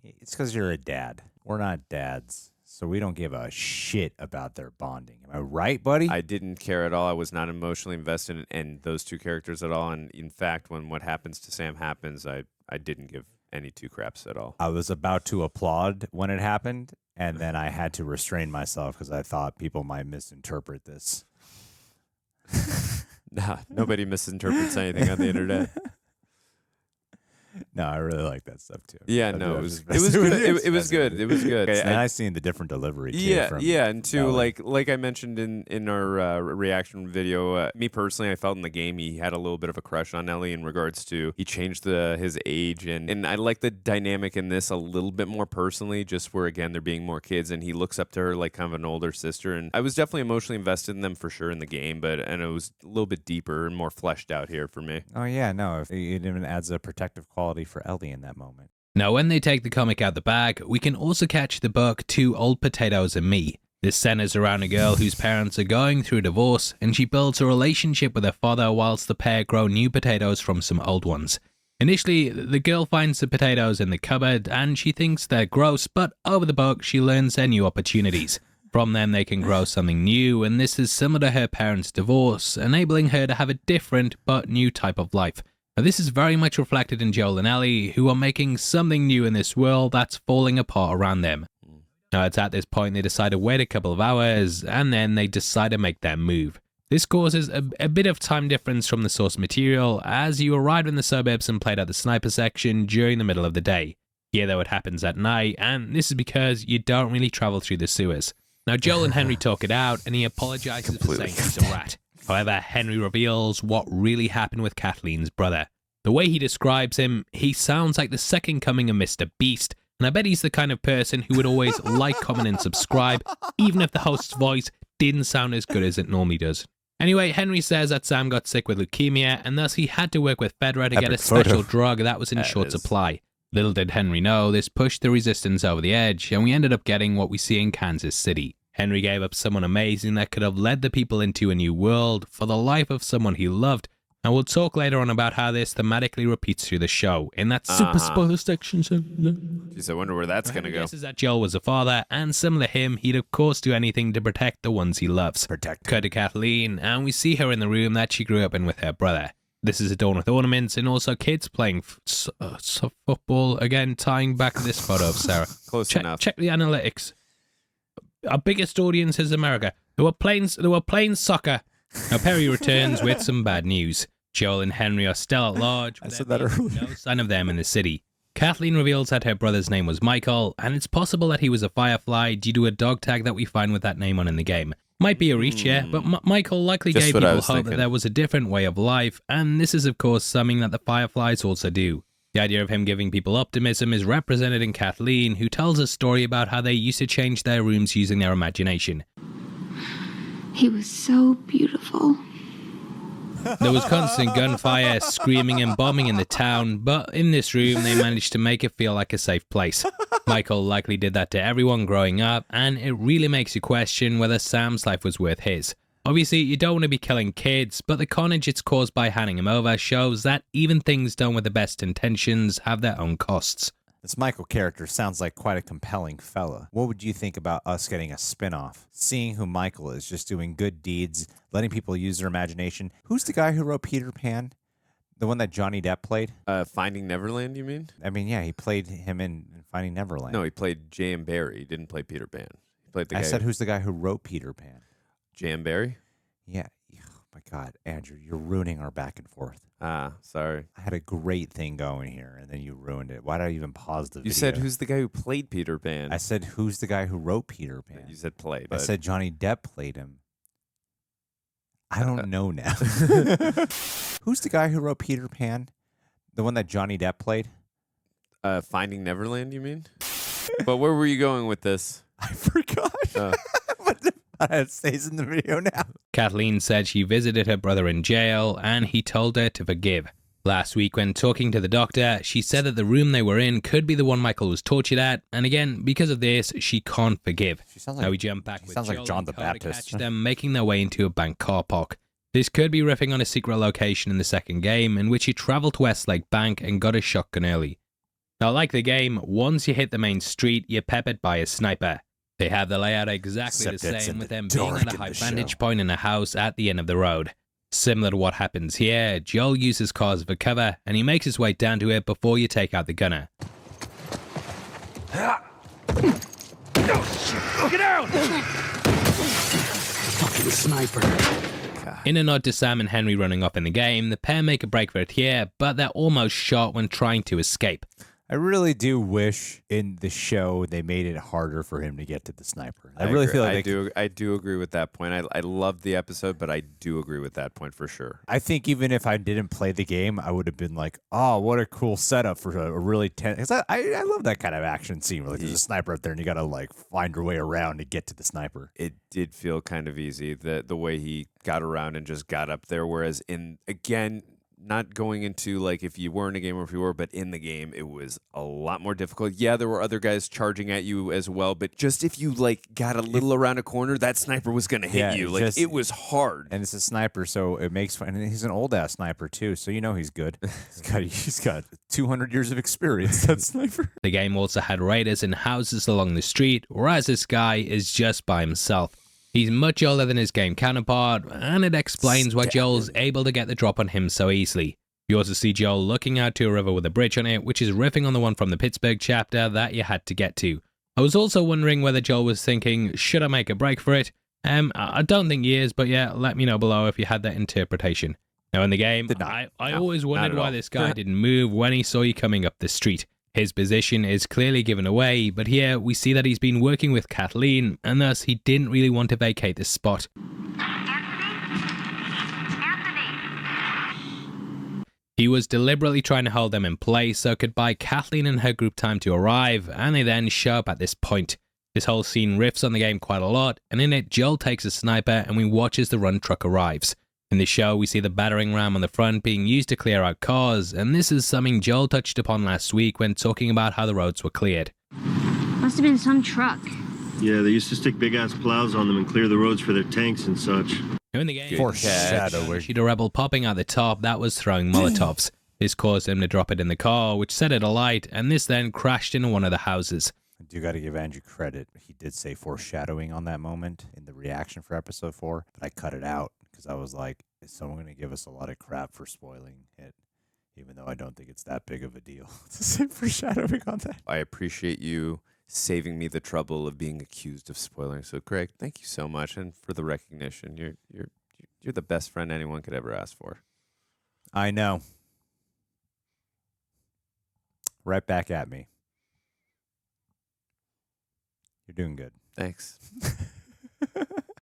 It's because you're a dad. We're not dads, so we don't give a shit about their bonding. Am I right, buddy? I didn't care at all. I was not emotionally invested in those two characters at all. And in fact, when what happens to Sam happens, I didn't give any two craps at all. I was about to applaud when it happened, and then I had to restrain myself because I thought people might misinterpret this. Nah, nobody misinterprets anything on the internet. No, I really like that stuff too. Yeah, no, it was good. It was good. It was good. It's nice seeing the different delivery. Too, Yeah, and too, Ellie. like I mentioned in our reaction video, me personally, I felt in the game he had a little bit of a crush on Ellie in regards to he changed his age, and I like the dynamic in this a little bit more personally, just where again they're being more kids, and he looks up to her like kind of an older sister, and I was definitely emotionally invested in them for sure in the game, and it was a little bit deeper and more fleshed out here for me. Oh yeah, no, it even adds a protective quality for Ellie in that moment. Now, when they take the comic out the bag, we can also catch the book Two Old Potatoes and Me. This centers around a girl whose parents are going through a divorce, and she builds a relationship with her father whilst the pair grow new potatoes from some old ones. Initially, the girl finds the potatoes in the cupboard, and she thinks they're gross, but over the book, she learns their new opportunities. From them, they can grow something new, and this is similar to her parents' divorce, enabling her to have a different but new type of life. Now, this is very much reflected in Joel and Ellie, who are making something new in this world that's falling apart around them. Now, it's at this point they decide to wait a couple of hours, and then they decide to make their move. This causes a bit of time difference from the source material, as you arrived in the suburbs and played out the sniper section during the middle of the day. Here, though, it happens at night, and this is because you don't really travel through the sewers. Now, Joel and Henry talk it out, and he apologizes for saying he's a rat. However, Henry reveals what really happened with Kathleen's brother. The way he describes him, he sounds like the second coming of Mr. Beast, and I bet he's the kind of person who would always like, comment, and subscribe, even if the host's voice didn't sound as good as it normally does. Anyway, Henry says that Sam got sick with leukemia, and thus he had to work with Fedra to get a special drug that was in short supply. Little did Henry know, this pushed the resistance over the edge, and we ended up getting what we see in Kansas City. Henry gave up someone amazing that could have led the people into a new world for the life of someone he loved, and we'll talk later on about how this thematically repeats through the show in that super spoiler section. Jeez, I wonder where that's going to go. This is that Joel was a father, and similar to him, he'd of course do anything to protect the ones he loves. Cut to Kathleen, and we see her in the room that she grew up in with her brother. This is adorned with ornaments and also kids playing football. Again, tying back to this photo of Sarah. Close enough. Check the analytics. Our biggest audience is America. They were playing soccer. Now Perry returns with some bad news. Joel and Henry are still at large. I said that earlier. No sign of them in the city. Kathleen reveals that her brother's name was Michael, and it's possible that he was a Firefly due to a dog tag that we find with that name on in the game. Might be a reach, yeah, but Michael likely Just gave what I people was hope thinking. that there was a different way of life, and this is of course something that the Fireflies also do. The idea of him giving people optimism is represented in Kathleen, who tells a story about how they used to change their rooms using their imagination. He was so beautiful. There was constant gunfire, screaming and bombing in the town, but in this room they managed to make it feel like a safe place. Michael likely did that to everyone growing up, and it really makes you question whether Sam's life was worth his. Obviously, you don't want to be killing kids, but the carnage it's caused by handing him over shows that even things done with the best intentions have their own costs. This Michael character sounds like quite a compelling fella. What would you think about us getting a spin-off? Seeing who Michael is, just doing good deeds, letting people use their imagination. Who's the guy who wrote Peter Pan? The one that Johnny Depp played? Finding Neverland, you mean? I mean, yeah, he played him in Finding Neverland. No, he played J.M. Barrie. He didn't play Peter Pan. He played the guy. I said, who's the guy who wrote Peter Pan? J.M. Barrie? Yeah. Oh my God, Andrew, you're ruining our back and forth. Sorry. I had a great thing going here, and then you ruined it. Why did I even pause the video? You said, who's the guy who played Peter Pan? I said, who's the guy who wrote Peter Pan? You said played. I said Johnny Depp played him. I don't know now. Who's the guy who wrote Peter Pan? The one that Johnny Depp played? Finding Neverland, you mean? But where were you going with this? I forgot. But it stays in the video now. Kathleen said she visited her brother in jail, and he told her to forgive. Last week, when talking to the doctor, she said that the room they were in could be the one Michael was tortured at, and again, because of this, she can't forgive. Now we jump back with sounds like Joel John and the Cole to Baptist. catch them making their way into a bank car park. This could be riffing on a secret location in the second game, in which you travel to Westlake Bank and got a shotgun early. Now, like the game, once you hit the main street, you're peppered by a sniper. They have the layout exactly the same, with them being at a high vantage point in a house at the end of the road. Similar to what happens here, Joel uses cars for cover, and he makes his way down to it before you take out the gunner. Get out! Fucking sniper. In a nod to Sam and Henry running off in the game, the pair make a break for it here, but they're almost shot when trying to escape. I really do wish in the show they made it harder for him to get to the sniper. I really agree. feel like I do agree with that point. I love the episode, but I do agree with that point for sure. I think even if I didn't play the game, I would have been like, oh, what a cool setup for a really tense. I love that kind of action scene where like, there's a sniper up there and you got to like find your way around to get to the sniper. It did feel kind of easy, the way he got around and just got up there. Whereas again, not going into like if you weren't a gamer or if you were, but in the game, it was a lot more difficult. Yeah, there were other guys charging at you as well, but just if you like got a little around a corner, that sniper was going to hit you. Like it was hard. And it's a sniper, so it makes fun. And he's an old ass sniper too, so you know he's good. He's got 200 years of experience. That sniper. The game also had raiders in houses along the street, whereas this guy is just by himself. He's much older than his game counterpart, and it explains why Joel's able to get the drop on him so easily. You also see Joel looking out to a river with a bridge on it, which is riffing on the one from the Pittsburgh chapter that you had to get to. I was also wondering whether Joel was thinking, should I make a break for it? I don't think he is, but yeah, let me know below if you had that interpretation. Now in the game, I always wondered why this guy didn't move when he saw you coming up the street. His position is clearly given away, but here we see that he's been working with Kathleen, and thus he didn't really want to vacate this spot. He was deliberately trying to hold them in place so it could buy Kathleen and her group time to arrive, and they then show up at this point. This whole scene riffs on the game quite a lot, and in it Joel takes a sniper and we watch as the run truck arrives. In the show, we see the battering ram on the front being used to clear out cars, and this is something Joel touched upon last week when talking about how the roads were cleared. Must have been some truck. Yeah, they used to stick big-ass plows on them and clear the roads for their tanks and such. In the game, foreshadowing. See the rebel popping out the top that was throwing Molotovs. This caused him to drop it in the car, which set it alight, and this then crashed into one of the houses. I do got to give Andrew credit. He did say foreshadowing on that moment in the reaction for episode 4, but I cut it out because I was like, is someone going to give us a lot of crap for spoiling it? Even though I don't think it's that big of a deal to say foreshadowing on that. I appreciate you saving me the trouble of being accused of spoiling. So, Craig, thank you so much, and for the recognition. You're the best friend anyone could ever ask for. I know. Right back at me. You're doing good. Thanks.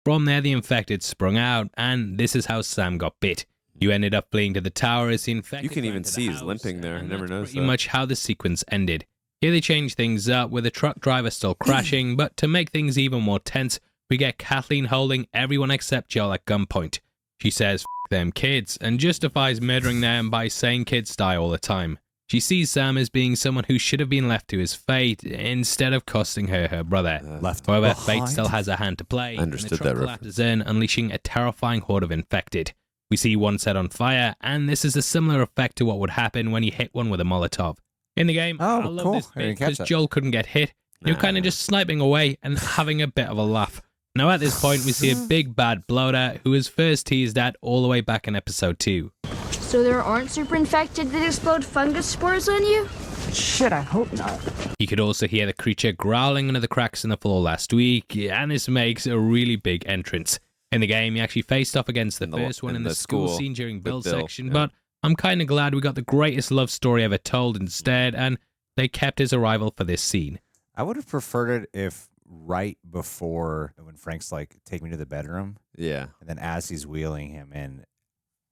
From there, the infected sprung out, and this is how Sam got bit. You ended up fleeing to the tower as the infected. You can even see he's limping there. I never noticed that. Pretty much how the sequence ended. Here they change things up with the truck driver still crashing, but to make things even more tense, we get Kathleen holding everyone except Joel at gunpoint. She says, "F them kids," and justifies murdering them by saying kids die all the time. She sees Sam as being someone who should have been left to his fate instead of costing her brother. However, fate still has a hand to play. Understood and the truck that collapses in, unleashing a terrifying horde of infected. We see one set on fire, and this is a similar effect to what would happen when you hit one with a Molotov. In the game, I love this bit because Joel couldn't get hit. You're kind of just sniping away and having a bit of a laugh. Now at this point, we see a big bad Bloater who was first teased at all the way back in episode 2. So there aren't super infected that explode fungus spores on you? Shit, I hope not. You could also hear the creature growling under the cracks in the floor last week, and this makes a really big entrance. In the game, you actually faced off against the first one in the school scene during Bill's section, but I'm kind of glad we got the greatest love story ever told instead, and they kept his arrival for this scene. I would have preferred it if right before, when Frank's like, take me to the bedroom. Yeah. And then as he's wheeling him in,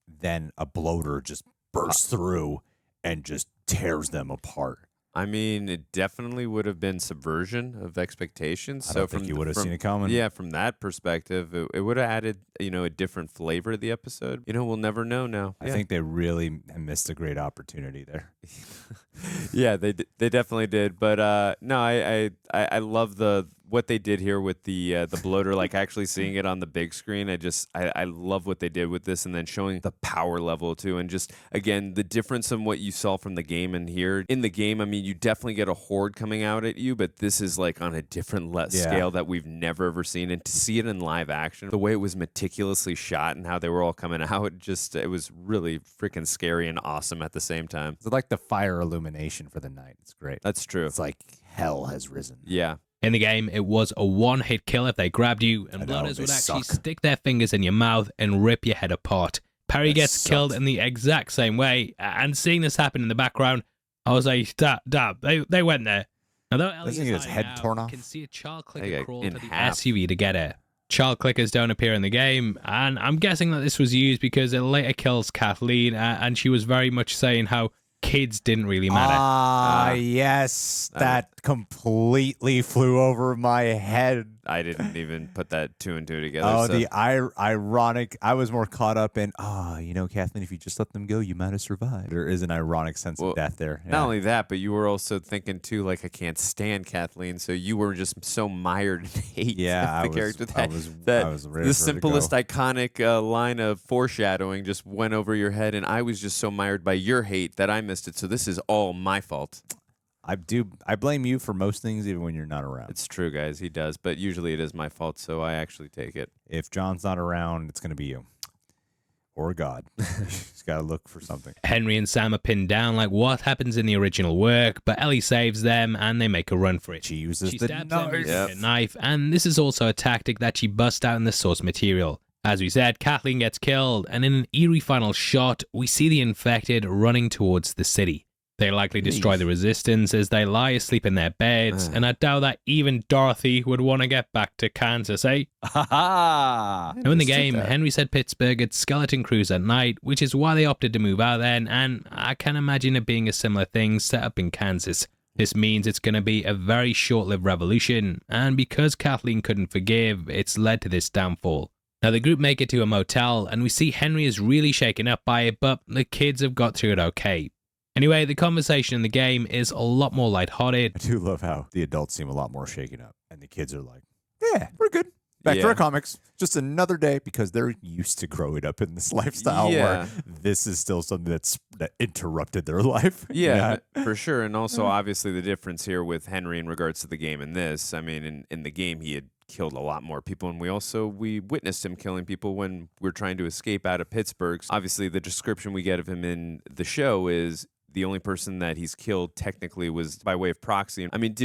then a bloater just bursts through and just tears them apart. I mean, it definitely would have been subversion of expectations. I don't think you would have seen it coming. Yeah, from that perspective, it would have added, a different flavor to the episode. We'll never know now. I think they really missed a great opportunity there. Yeah, they definitely did. But no, I love what they did here with the bloater, like actually seeing it on the big screen. I love what they did with this, and then showing the power level too, and just again the difference in what you saw from the game and here. In the game, I mean, you definitely get a horde coming out at you, but this is like on a different scale that we've never ever seen, and to see it in live action, the way it was meticulously shot and how they were all coming out, it was really freaking scary and awesome at the same time. It's like the fire illumination for the night. It's great. That's true. It's like hell has risen. Yeah. In the game, it was a one-hit kill if they grabbed you, and bloaters would actually stick their fingers in your mouth and rip your head apart. Perry gets killed in the exact same way, and seeing this happen in the background, I was like, dab, they went there. Although Ellie Doesn't he get his head torn off? You can see a child clicker crawl to the SUV to get her. Child clickers don't appear in the game, and I'm guessing that this was used because it later kills Kathleen, and she was very much saying how kids didn't really matter. Yes. That completely flew over my head. I didn't even put that 2 and 2 together. Oh, so. the ironic. I was more caught up in, Kathleen, if you just let them go, you might have survived. There is an ironic sense of death there. Yeah. Not only that, but you were also thinking, too, like, I can't stand Kathleen. So you were just so mired in hate. The character. I was ready the simplest, iconic line of foreshadowing just went over your head. And I was just so mired by your hate that I missed it. So this is all my fault. I blame you for most things, even when you're not around. It's true, guys. He does, but usually it is my fault, so I actually take it. If John's not around, it's going to be you. Or God. He's got to look for something. Henry and Sam are pinned down like what happens in the original work, but Ellie saves them and they make a run for it. She uses she the stabs knife. Henry with a knife, and this is also a tactic that she busts out in the source material. As we said, Kathleen gets killed, and in an eerie final shot, we see the infected running towards the city. They likely destroy the resistance as they lie asleep in their beds, and I doubt that even Dorothy would want to get back to Kansas, eh? Now in the game, Henry said Pittsburgh had skeleton crews at night, which is why they opted to move out then, and I can imagine it being a similar thing set up in Kansas. This means it's going to be a very short-lived revolution, and because Kathleen couldn't forgive, it's led to this downfall. Now the group make it to a motel, and we see Henry is really shaken up by it, but the kids have got through it okay. Anyway, the conversation in the game is a lot more lighthearted. I do love how the adults seem a lot more shaken up, and the kids are like, yeah, we're good. Back to our comics. Just another day, because they're used to growing up in this lifestyle where this is still something that interrupted their life. Yeah, for sure. And also, obviously, the difference here with Henry in regards to the game and this, I mean, in the game, he had killed a lot more people, and we witnessed him killing people when we're trying to escape out of Pittsburgh. Obviously, the description we get of him in the show is the only person that he's killed technically was by way of proxy. I mean,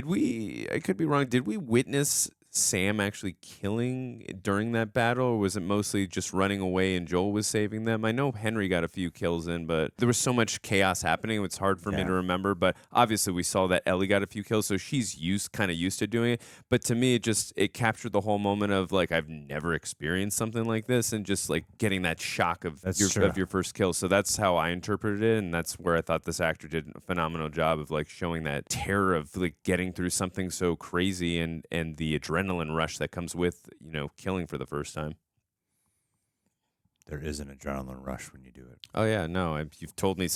I could be wrong, did we witness Sam actually killing during that battle, or was it mostly just running away and Joel was saving them? I know Henry got a few kills in, but there was so much chaos happening, it's hard for me to remember. But obviously we saw that Ellie got a few kills, so she's kind of used to doing it. But to me, it captured the whole moment of like, I've never experienced something like this, and just like getting that shock of your first kill. So that's how I interpreted it, and that's where I thought this actor did a phenomenal job of like showing that terror of like getting through something so crazy and the adrenaline rush that comes with, killing for the first time. There is an adrenaline rush when you do it. Oh yeah, no, you've told me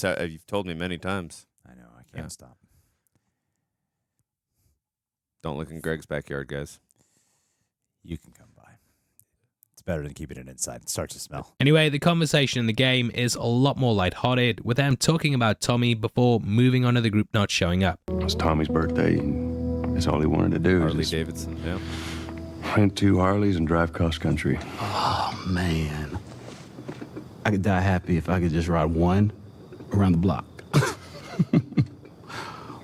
many times. I know, I can't stop. Don't look in Greg's backyard, guys. You can come by. It's better than keeping it inside. It starts to smell. Anyway, the conversation in the game is a lot more lighthearted, with them talking about Tommy before moving on to the group not showing up. It was Tommy's birthday. That's all he wanted to do. Harley Davidson, yeah. Rent 2 Harleys and drive cross country. Oh, man. I could die happy if I could just ride one around the block.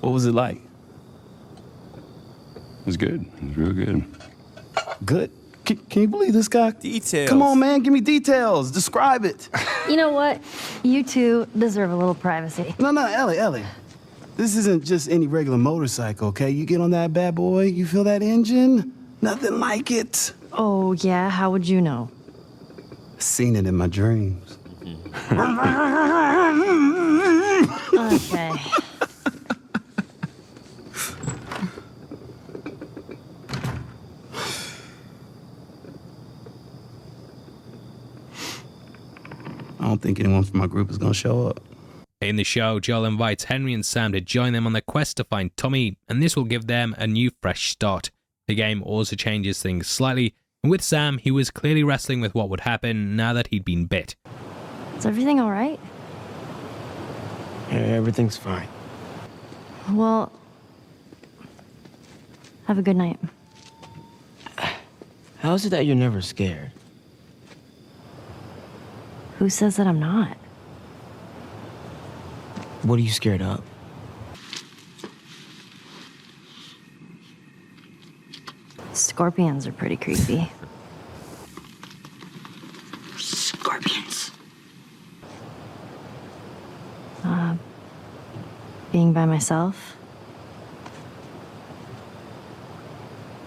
What was it like? It was good. It was real good. Good? Can you believe this guy? Details. Come on, man. Give me details. Describe it. You know what? You two deserve a little privacy. No, Ellie. This isn't just any regular motorcycle, okay? You get on that bad boy, you feel that engine? Nothing like it. Oh, yeah? How would you know? Seen it in my dreams. Okay. I don't think anyone from my group is gonna show up. In the show, Joel invites Henry and Sam to join them on their quest to find Tommy, and this will give them a new fresh start. The game also changes things slightly, and with Sam, he was clearly wrestling with what would happen now that he'd been bit. Is everything all right? Yeah, everything's fine. Well, have a good night. How is it that you're never scared? Who says that I'm not? What are you scared of? Scorpions are pretty creepy. Scorpions. Being by myself.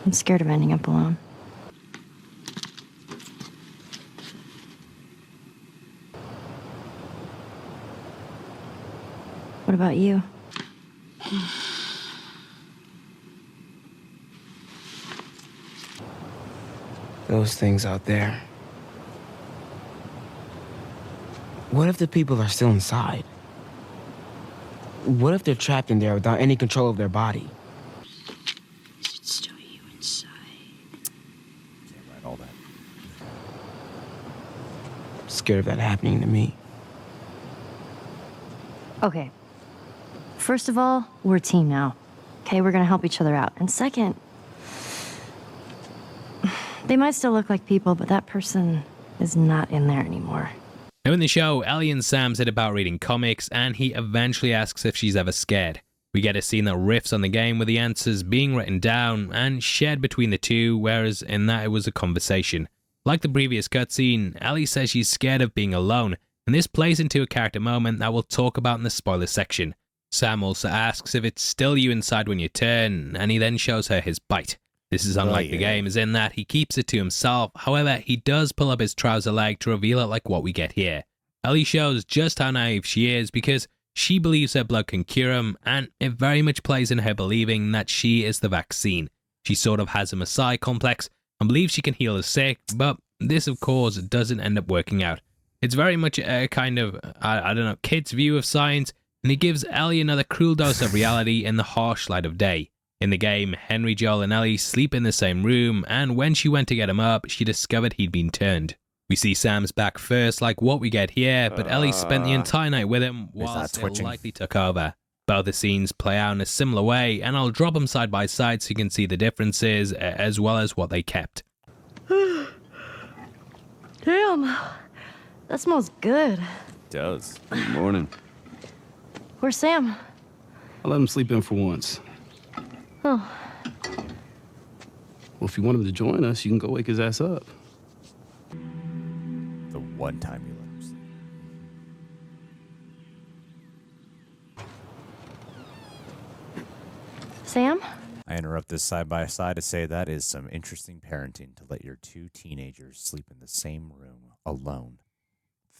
I'm scared of ending up alone. What about you? Those things out there. What if the people are still inside? What if they're trapped in there without any control of their body? Is it still you inside? Can't write all that. I'm scared of that happening to me. Okay. First of all, we're a team now. Okay, we're gonna help each other out. And second, they might still look like people, but that person is not in there anymore. Now in the show, Ellie and Sam said about reading comics, and he eventually asks if she's ever scared. We get a scene that riffs on the game with the answers being written down and shared between the two, whereas in that it was a conversation. Like the previous cutscene, Ellie says she's scared of being alone, and this plays into a character moment that we'll talk about in the spoiler section. Sam also asks if it's still you inside when you turn, and he then shows her his bite. This is unlike the game, as in that he keeps it to himself. However, he does pull up his trouser leg to reveal it like what we get here. Ellie shows just how naive she is because she believes her blood can cure him, and it very much plays in her believing that she is the vaccine. She sort of has a messiah complex and believes she can heal the sick, but this of course doesn't end up working out. It's very much a kind of, I don't know, kid's view of science, and it gives Ellie another cruel dose of reality in the harsh light of day. In the game, Henry, Joel and Ellie sleep in the same room, and when she went to get him up, she discovered he'd been turned. We see Sam's back first, like what we get here, but Ellie spent the entire night with him whilst it likely took over. Both the scenes play out in a similar way, and I'll drop them side by side so you can see the differences, as well as what they kept. Damn, that smells good. It does. Good morning. Where's Sam? I'll let him sleep in for once. Oh. Well, if you want him to join us, you can go wake his ass up. The one time you let him sleep. Sam? I interrupt this side by side to say that is some interesting parenting to let your two teenagers sleep in the same room alone.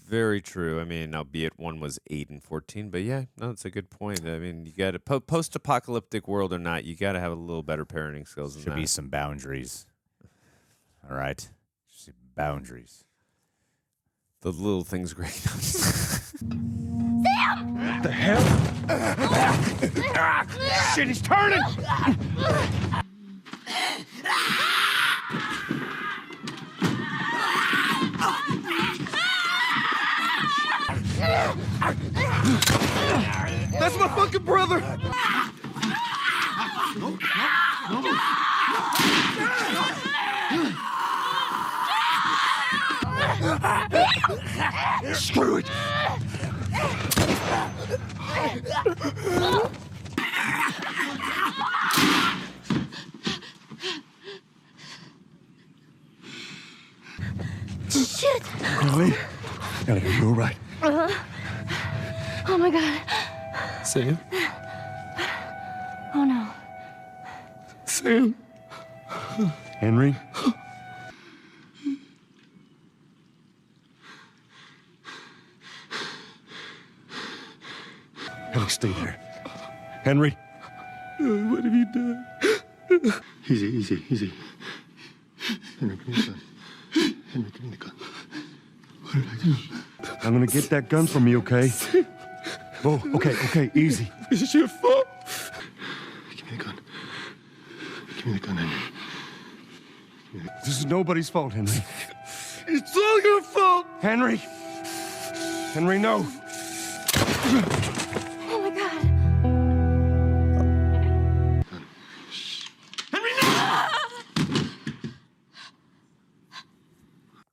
Very true. I mean, albeit one was 8 and 14, but yeah, no, it's a good point. I mean, you got to post-apocalyptic world or not, you got to have a little better parenting skills than that. Should be some boundaries. All right, some boundaries. The little things great. Sam! What the hell? Shit, he's turning! That's my fucking brother! Screw it! Shit! Kathleen? Ellie, are you all right? Oh my god. Sam? Oh no. Sam? Henry? Ellie, stay there. Henry? What have you done? Easy. Henry, give me the gun. Henry, give me the gun. What did I do? I'm gonna get that gun from you, okay? Oh, okay, easy. This is your fault. Give me the gun. Give me the gun, Henry. This is nobody's fault, Henry. It's all your fault. Henry! Henry, no! Oh my god.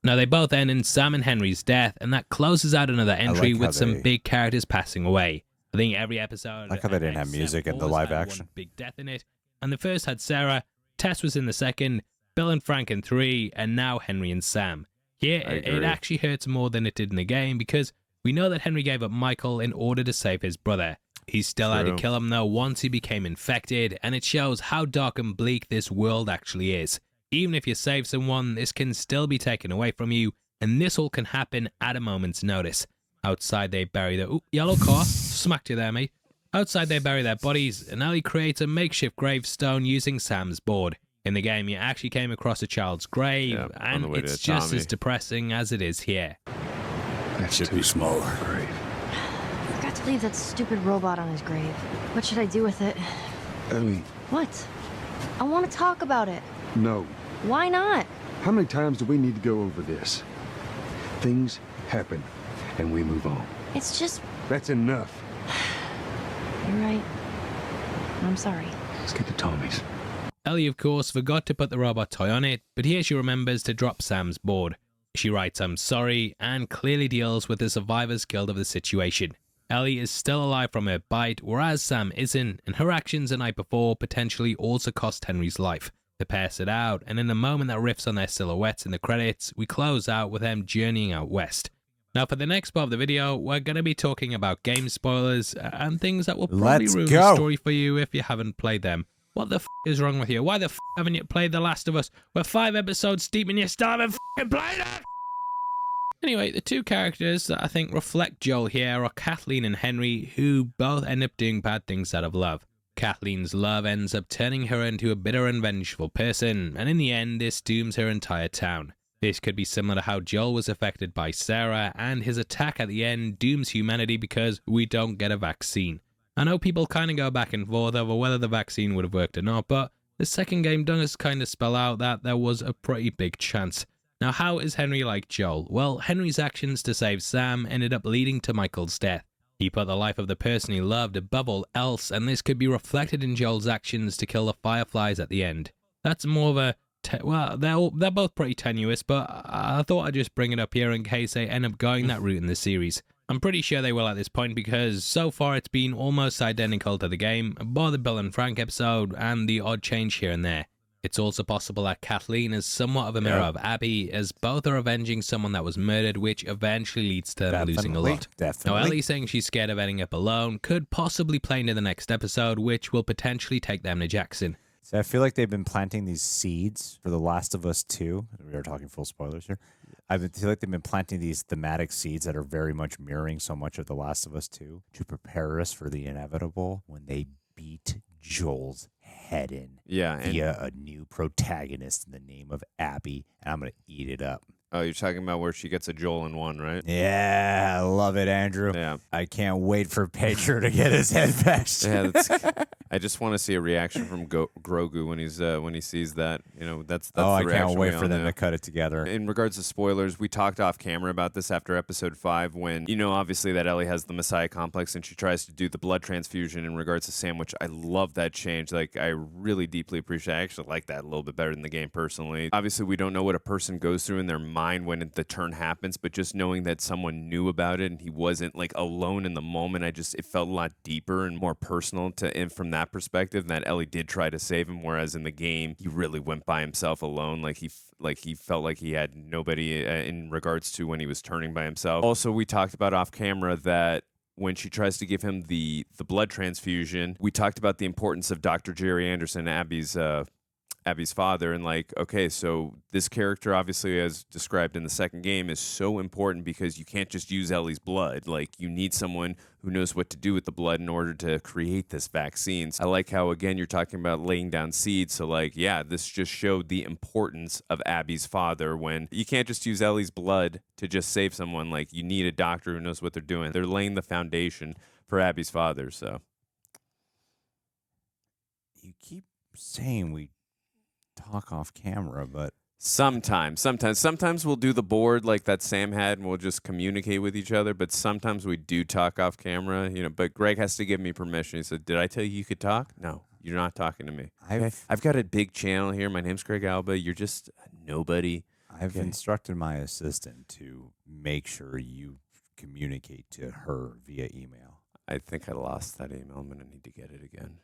Now they both end in Sam and Henry's death, and that closes out another entry with some big characters passing away. I think every episode, like how they didn't have music in the live action. Big death in it, and the first had Sarah, Tess was in the second, Bill and Frank in 3, and now Henry and Sam. Here, it actually hurts more than it did in the game because we know that Henry gave up Michael in order to save his brother. He still had to kill him though once he became infected, and it shows how dark and bleak this world actually is. Even if you save someone, this can still be taken away from you, and this all can happen at a moment's notice. Outside they bury the yellow car, smacked you there mate, Outside, they bury their bodies, and Ellie creates a makeshift gravestone using Sam's board. In the game, you actually came across a child's grave, and it's just as depressing as it is here. That should be smaller. I forgot to leave that stupid robot on his grave. What should I do with it? Ellie. What? I want to talk about it. No. Why not? How many times do we need to go over this? Things happen, and we move on. It's just... That's enough. You're right. I'm sorry. Let's get to Tommy's. Ellie, of course, forgot to put the robot toy on it, but here she remembers to drop Sam's board. She writes, "I'm sorry," and clearly deals with the survivor's guilt of the situation. Ellie is still alive from her bite, whereas Sam isn't, and her actions the night before potentially also cost Henry's life. The pair sit out, and in a moment that riffs on their silhouettes in the credits, we close out with them journeying out west. Now for the next part of the video, we're going to be talking about game spoilers and things that will probably ruin the story for you if you haven't played them. What the f*** is wrong with you? Why the f*** haven't you played The Last of Us? We're 5 episodes deep and you still haven't f***ing played it! Anyway, the two characters that I think reflect Joel here are Kathleen and Henry, who both end up doing bad things out of love. Kathleen's love ends up turning her into a bitter and vengeful person, and in the end, this dooms her entire town. This could be similar to how Joel was affected by Sarah, and his attack at the end dooms humanity because we don't get a vaccine. I know people kind of go back and forth over whether the vaccine would have worked or not, but the second game does kind of spell out that there was a pretty big chance. Now, how is Henry like Joel? Well, Henry's actions to save Sam ended up leading to Michael's death. He put the life of the person he loved above all else, and this could be reflected in Joel's actions to kill the Fireflies at the end. That's more of a... well, they're both pretty tenuous, but I thought I'd just bring it up here in case they end up going that route in the series. I'm pretty sure they will at this point because so far it's been almost identical to the game, bar the Bill and Frank episode and the odd change here and there. It's also possible that Kathleen is somewhat of a mirror of Abby, as both are avenging someone that was murdered, which eventually leads to them losing a lot. Now, Ellie saying she's scared of ending up alone could possibly play into the next episode, which will potentially take them to Jackson. So I feel like they've been planting these seeds for The Last of Us 2. We are talking full spoilers here. I feel like they've been planting these thematic seeds that are very much mirroring so much of The Last of Us 2 to prepare us for the inevitable when they beat Joel's head in via a new protagonist in the name of Abby, and I'm going to eat it up. Oh, you're talking about where she gets a Joel in one, right? Yeah, I love it, Andrew. Yeah. I can't wait for Pedro to get his head bashed. Yeah, I just want to see a reaction from Grogu when he sees that. You know, that's the I reaction. can't wait for them to cut it together. In regards to spoilers, we talked off camera about this after episode 5 when, you know, obviously that Ellie has the Messiah complex and she tries to do the blood transfusion in regards to Sam, which I love that change. Like, I really deeply appreciate it. I actually like that a little bit better than the game personally. Obviously, we don't know what a person goes through in their mind when the turn happens, but just knowing that someone knew about it and he wasn't like alone in the moment, it felt a lot deeper and more personal and from that perspective, that Ellie did try to save him, whereas in the game he really went by himself alone. Like he felt like he had nobody in regards to when he was turning by himself. Also, we talked about off camera that when she tries to give him the blood transfusion, we talked about the importance of Dr. Jerry Anderson, Abby's father, and like, okay, so this character, obviously as described in the second game, is so important because you can't just use Ellie's blood. Like, you need someone who knows what to do with the blood in order to create this vaccine. So I like how, again, you're talking about laying down seeds. So like, yeah, this just showed the importance of Abby's father when you can't just use Ellie's blood to just save someone. Like, you need a doctor who knows what they're doing. They're laying the foundation for Abby's father, so. You keep saying we talk off camera, but sometimes we'll do the board like that Sam had and we'll just communicate with each other, but sometimes we do talk off camera, you know, but Greg has to give me permission. He said, did I tell you could talk? No, you're not talking to me. I've got a big channel here. My name's Greg Alba. You're just nobody. I've instructed my assistant to make sure you communicate to her via email. I think I lost that email. I'm going to need to get it again.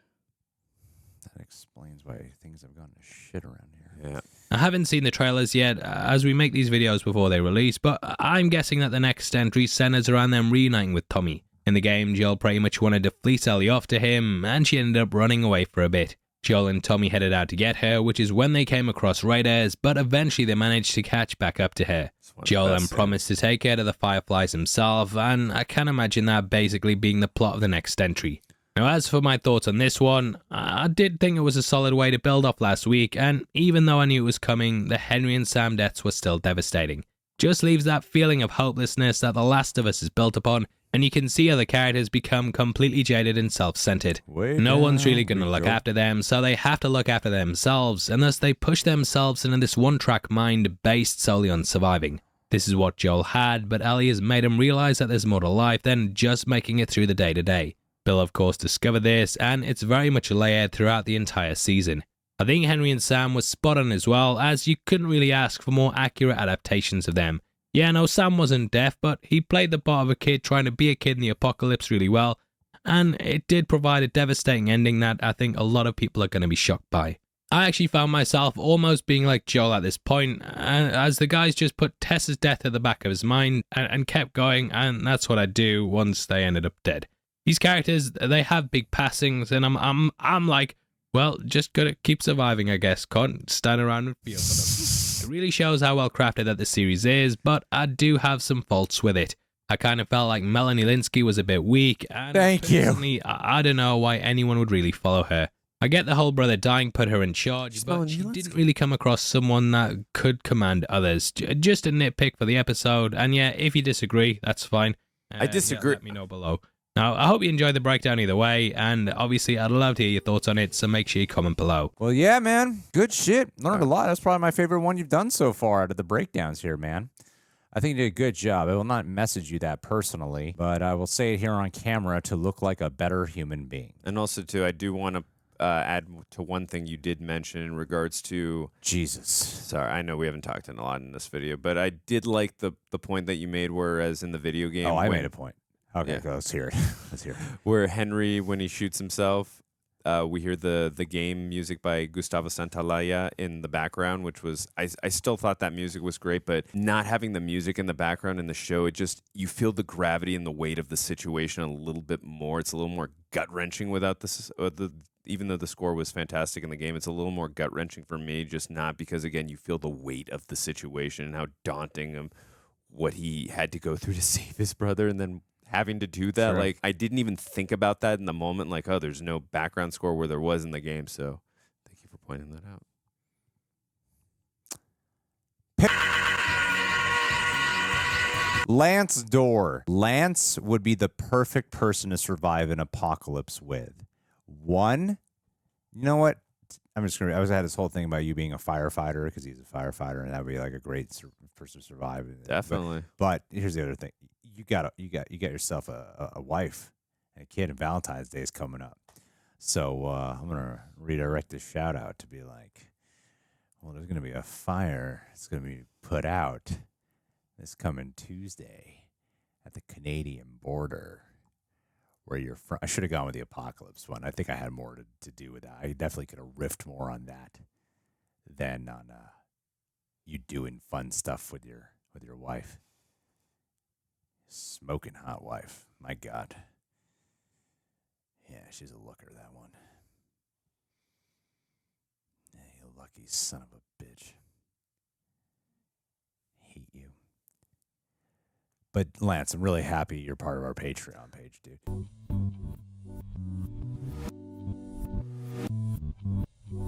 That explains why things have gone to shit around here. Yeah. I haven't seen the trailers yet, as we make these videos before they release, but I'm guessing that the next entry centers around them reuniting with Tommy. In the game, Joel pretty much wanted to fleece Ellie off to him, and she ended up running away for a bit. Joel and Tommy headed out to get her, which is when they came across raiders, but eventually they managed to catch back up to her. Joel then promised to take her to the Fireflies himself, and I can imagine that basically being the plot of the next entry. Now, as for my thoughts on this one, I did think it was a solid way to build off last week, and even though I knew it was coming, the Henry and Sam deaths were still devastating. Just leaves that feeling of hopelessness that The Last of Us is built upon, and you can see other characters become completely jaded and self-centered. No one's really going to look after them, so they have to look after themselves, and thus they push themselves into this one-track mind based solely on surviving. This is what Joel had, but Ellie has made him realize that there's more to life than just making it through the day-to-day. Bill, of course, discovered this, and it's very much layered throughout the entire season. I think Henry and Sam was spot on as well, as you couldn't really ask for more accurate adaptations of them. Yeah, no, Sam wasn't deaf, but he played the part of a kid trying to be a kid in the apocalypse really well, and it did provide a devastating ending that I think a lot of people are going to be shocked by. I actually found myself almost being like Joel at this point, as the guys just put Tess's death at the back of his mind and kept going, and that's what I do once they ended up dead. These characters, they have big passings, and I'm like, well, just gotta keep surviving, I guess. Can't stand around and feel for them. It really shows how well crafted that the series is, but I do have some faults with it. I kind of felt like Melanie Linsky was a bit weak, and Thank you. I don't know why anyone would really follow her. I get the whole brother dying put her in charge, but she didn't really come across someone that could command others. Just a nitpick for the episode, and yeah, if you disagree, that's fine. I disagree. Let me know below. Now, I hope you enjoyed the breakdown either way, and obviously I'd love to hear your thoughts on it, so make sure you comment below. Well, yeah, man. Good shit. Learned a lot. That's probably my favorite one you've done so far out of the breakdowns here, man. I think you did a good job. I will not message you that personally, but I will say it here on camera to look like a better human being. And also, too, I do want to add to one thing you did mention in regards to... Jesus. Sorry, I know we haven't talked in a lot in this video, but I did like the point that you made, whereas in the video game... Oh, I made a point. Okay, yeah. Let's hear it. Let's hear it. Where Henry, when he shoots himself, we hear the game music by Gustavo Santaolalla in the background, which was I still thought that music was great, but not having the music in the background in the show, it just you feel the gravity and the weight of the situation a little bit more. It's a little more gut wrenching without this. Even though the score was fantastic in the game, it's a little more gut wrenching for me, just not because again you feel the weight of the situation and how daunting what he had to go through to save his brother, and then having to do that, like I didn't even think about that in the moment. Like, oh, there's no background score where there was in the game. So, thank you for pointing that out. Lance Dorr. Lance would be the perfect person to survive an apocalypse with. One, you know what? I was had this whole thing about you being a firefighter because he's a firefighter, and that would be like a great person to survive. Definitely. But here's the other thing: you got yourself a wife and a kid, and Valentine's Day is coming up. So I'm gonna redirect this shout out to be like, well, there's gonna be a fire. It's gonna be put out this coming Tuesday at the Canadian border. Where you're from. I should have gone with the apocalypse one. I think I had more to do with that. I definitely could have riffed more on that than on you doing fun stuff with your wife. Smoking hot wife. My God. Yeah, she's a looker, that one. Yeah, you lucky son of a bitch. Hate you. But Lance, I'm really happy you're part of our Patreon page, dude.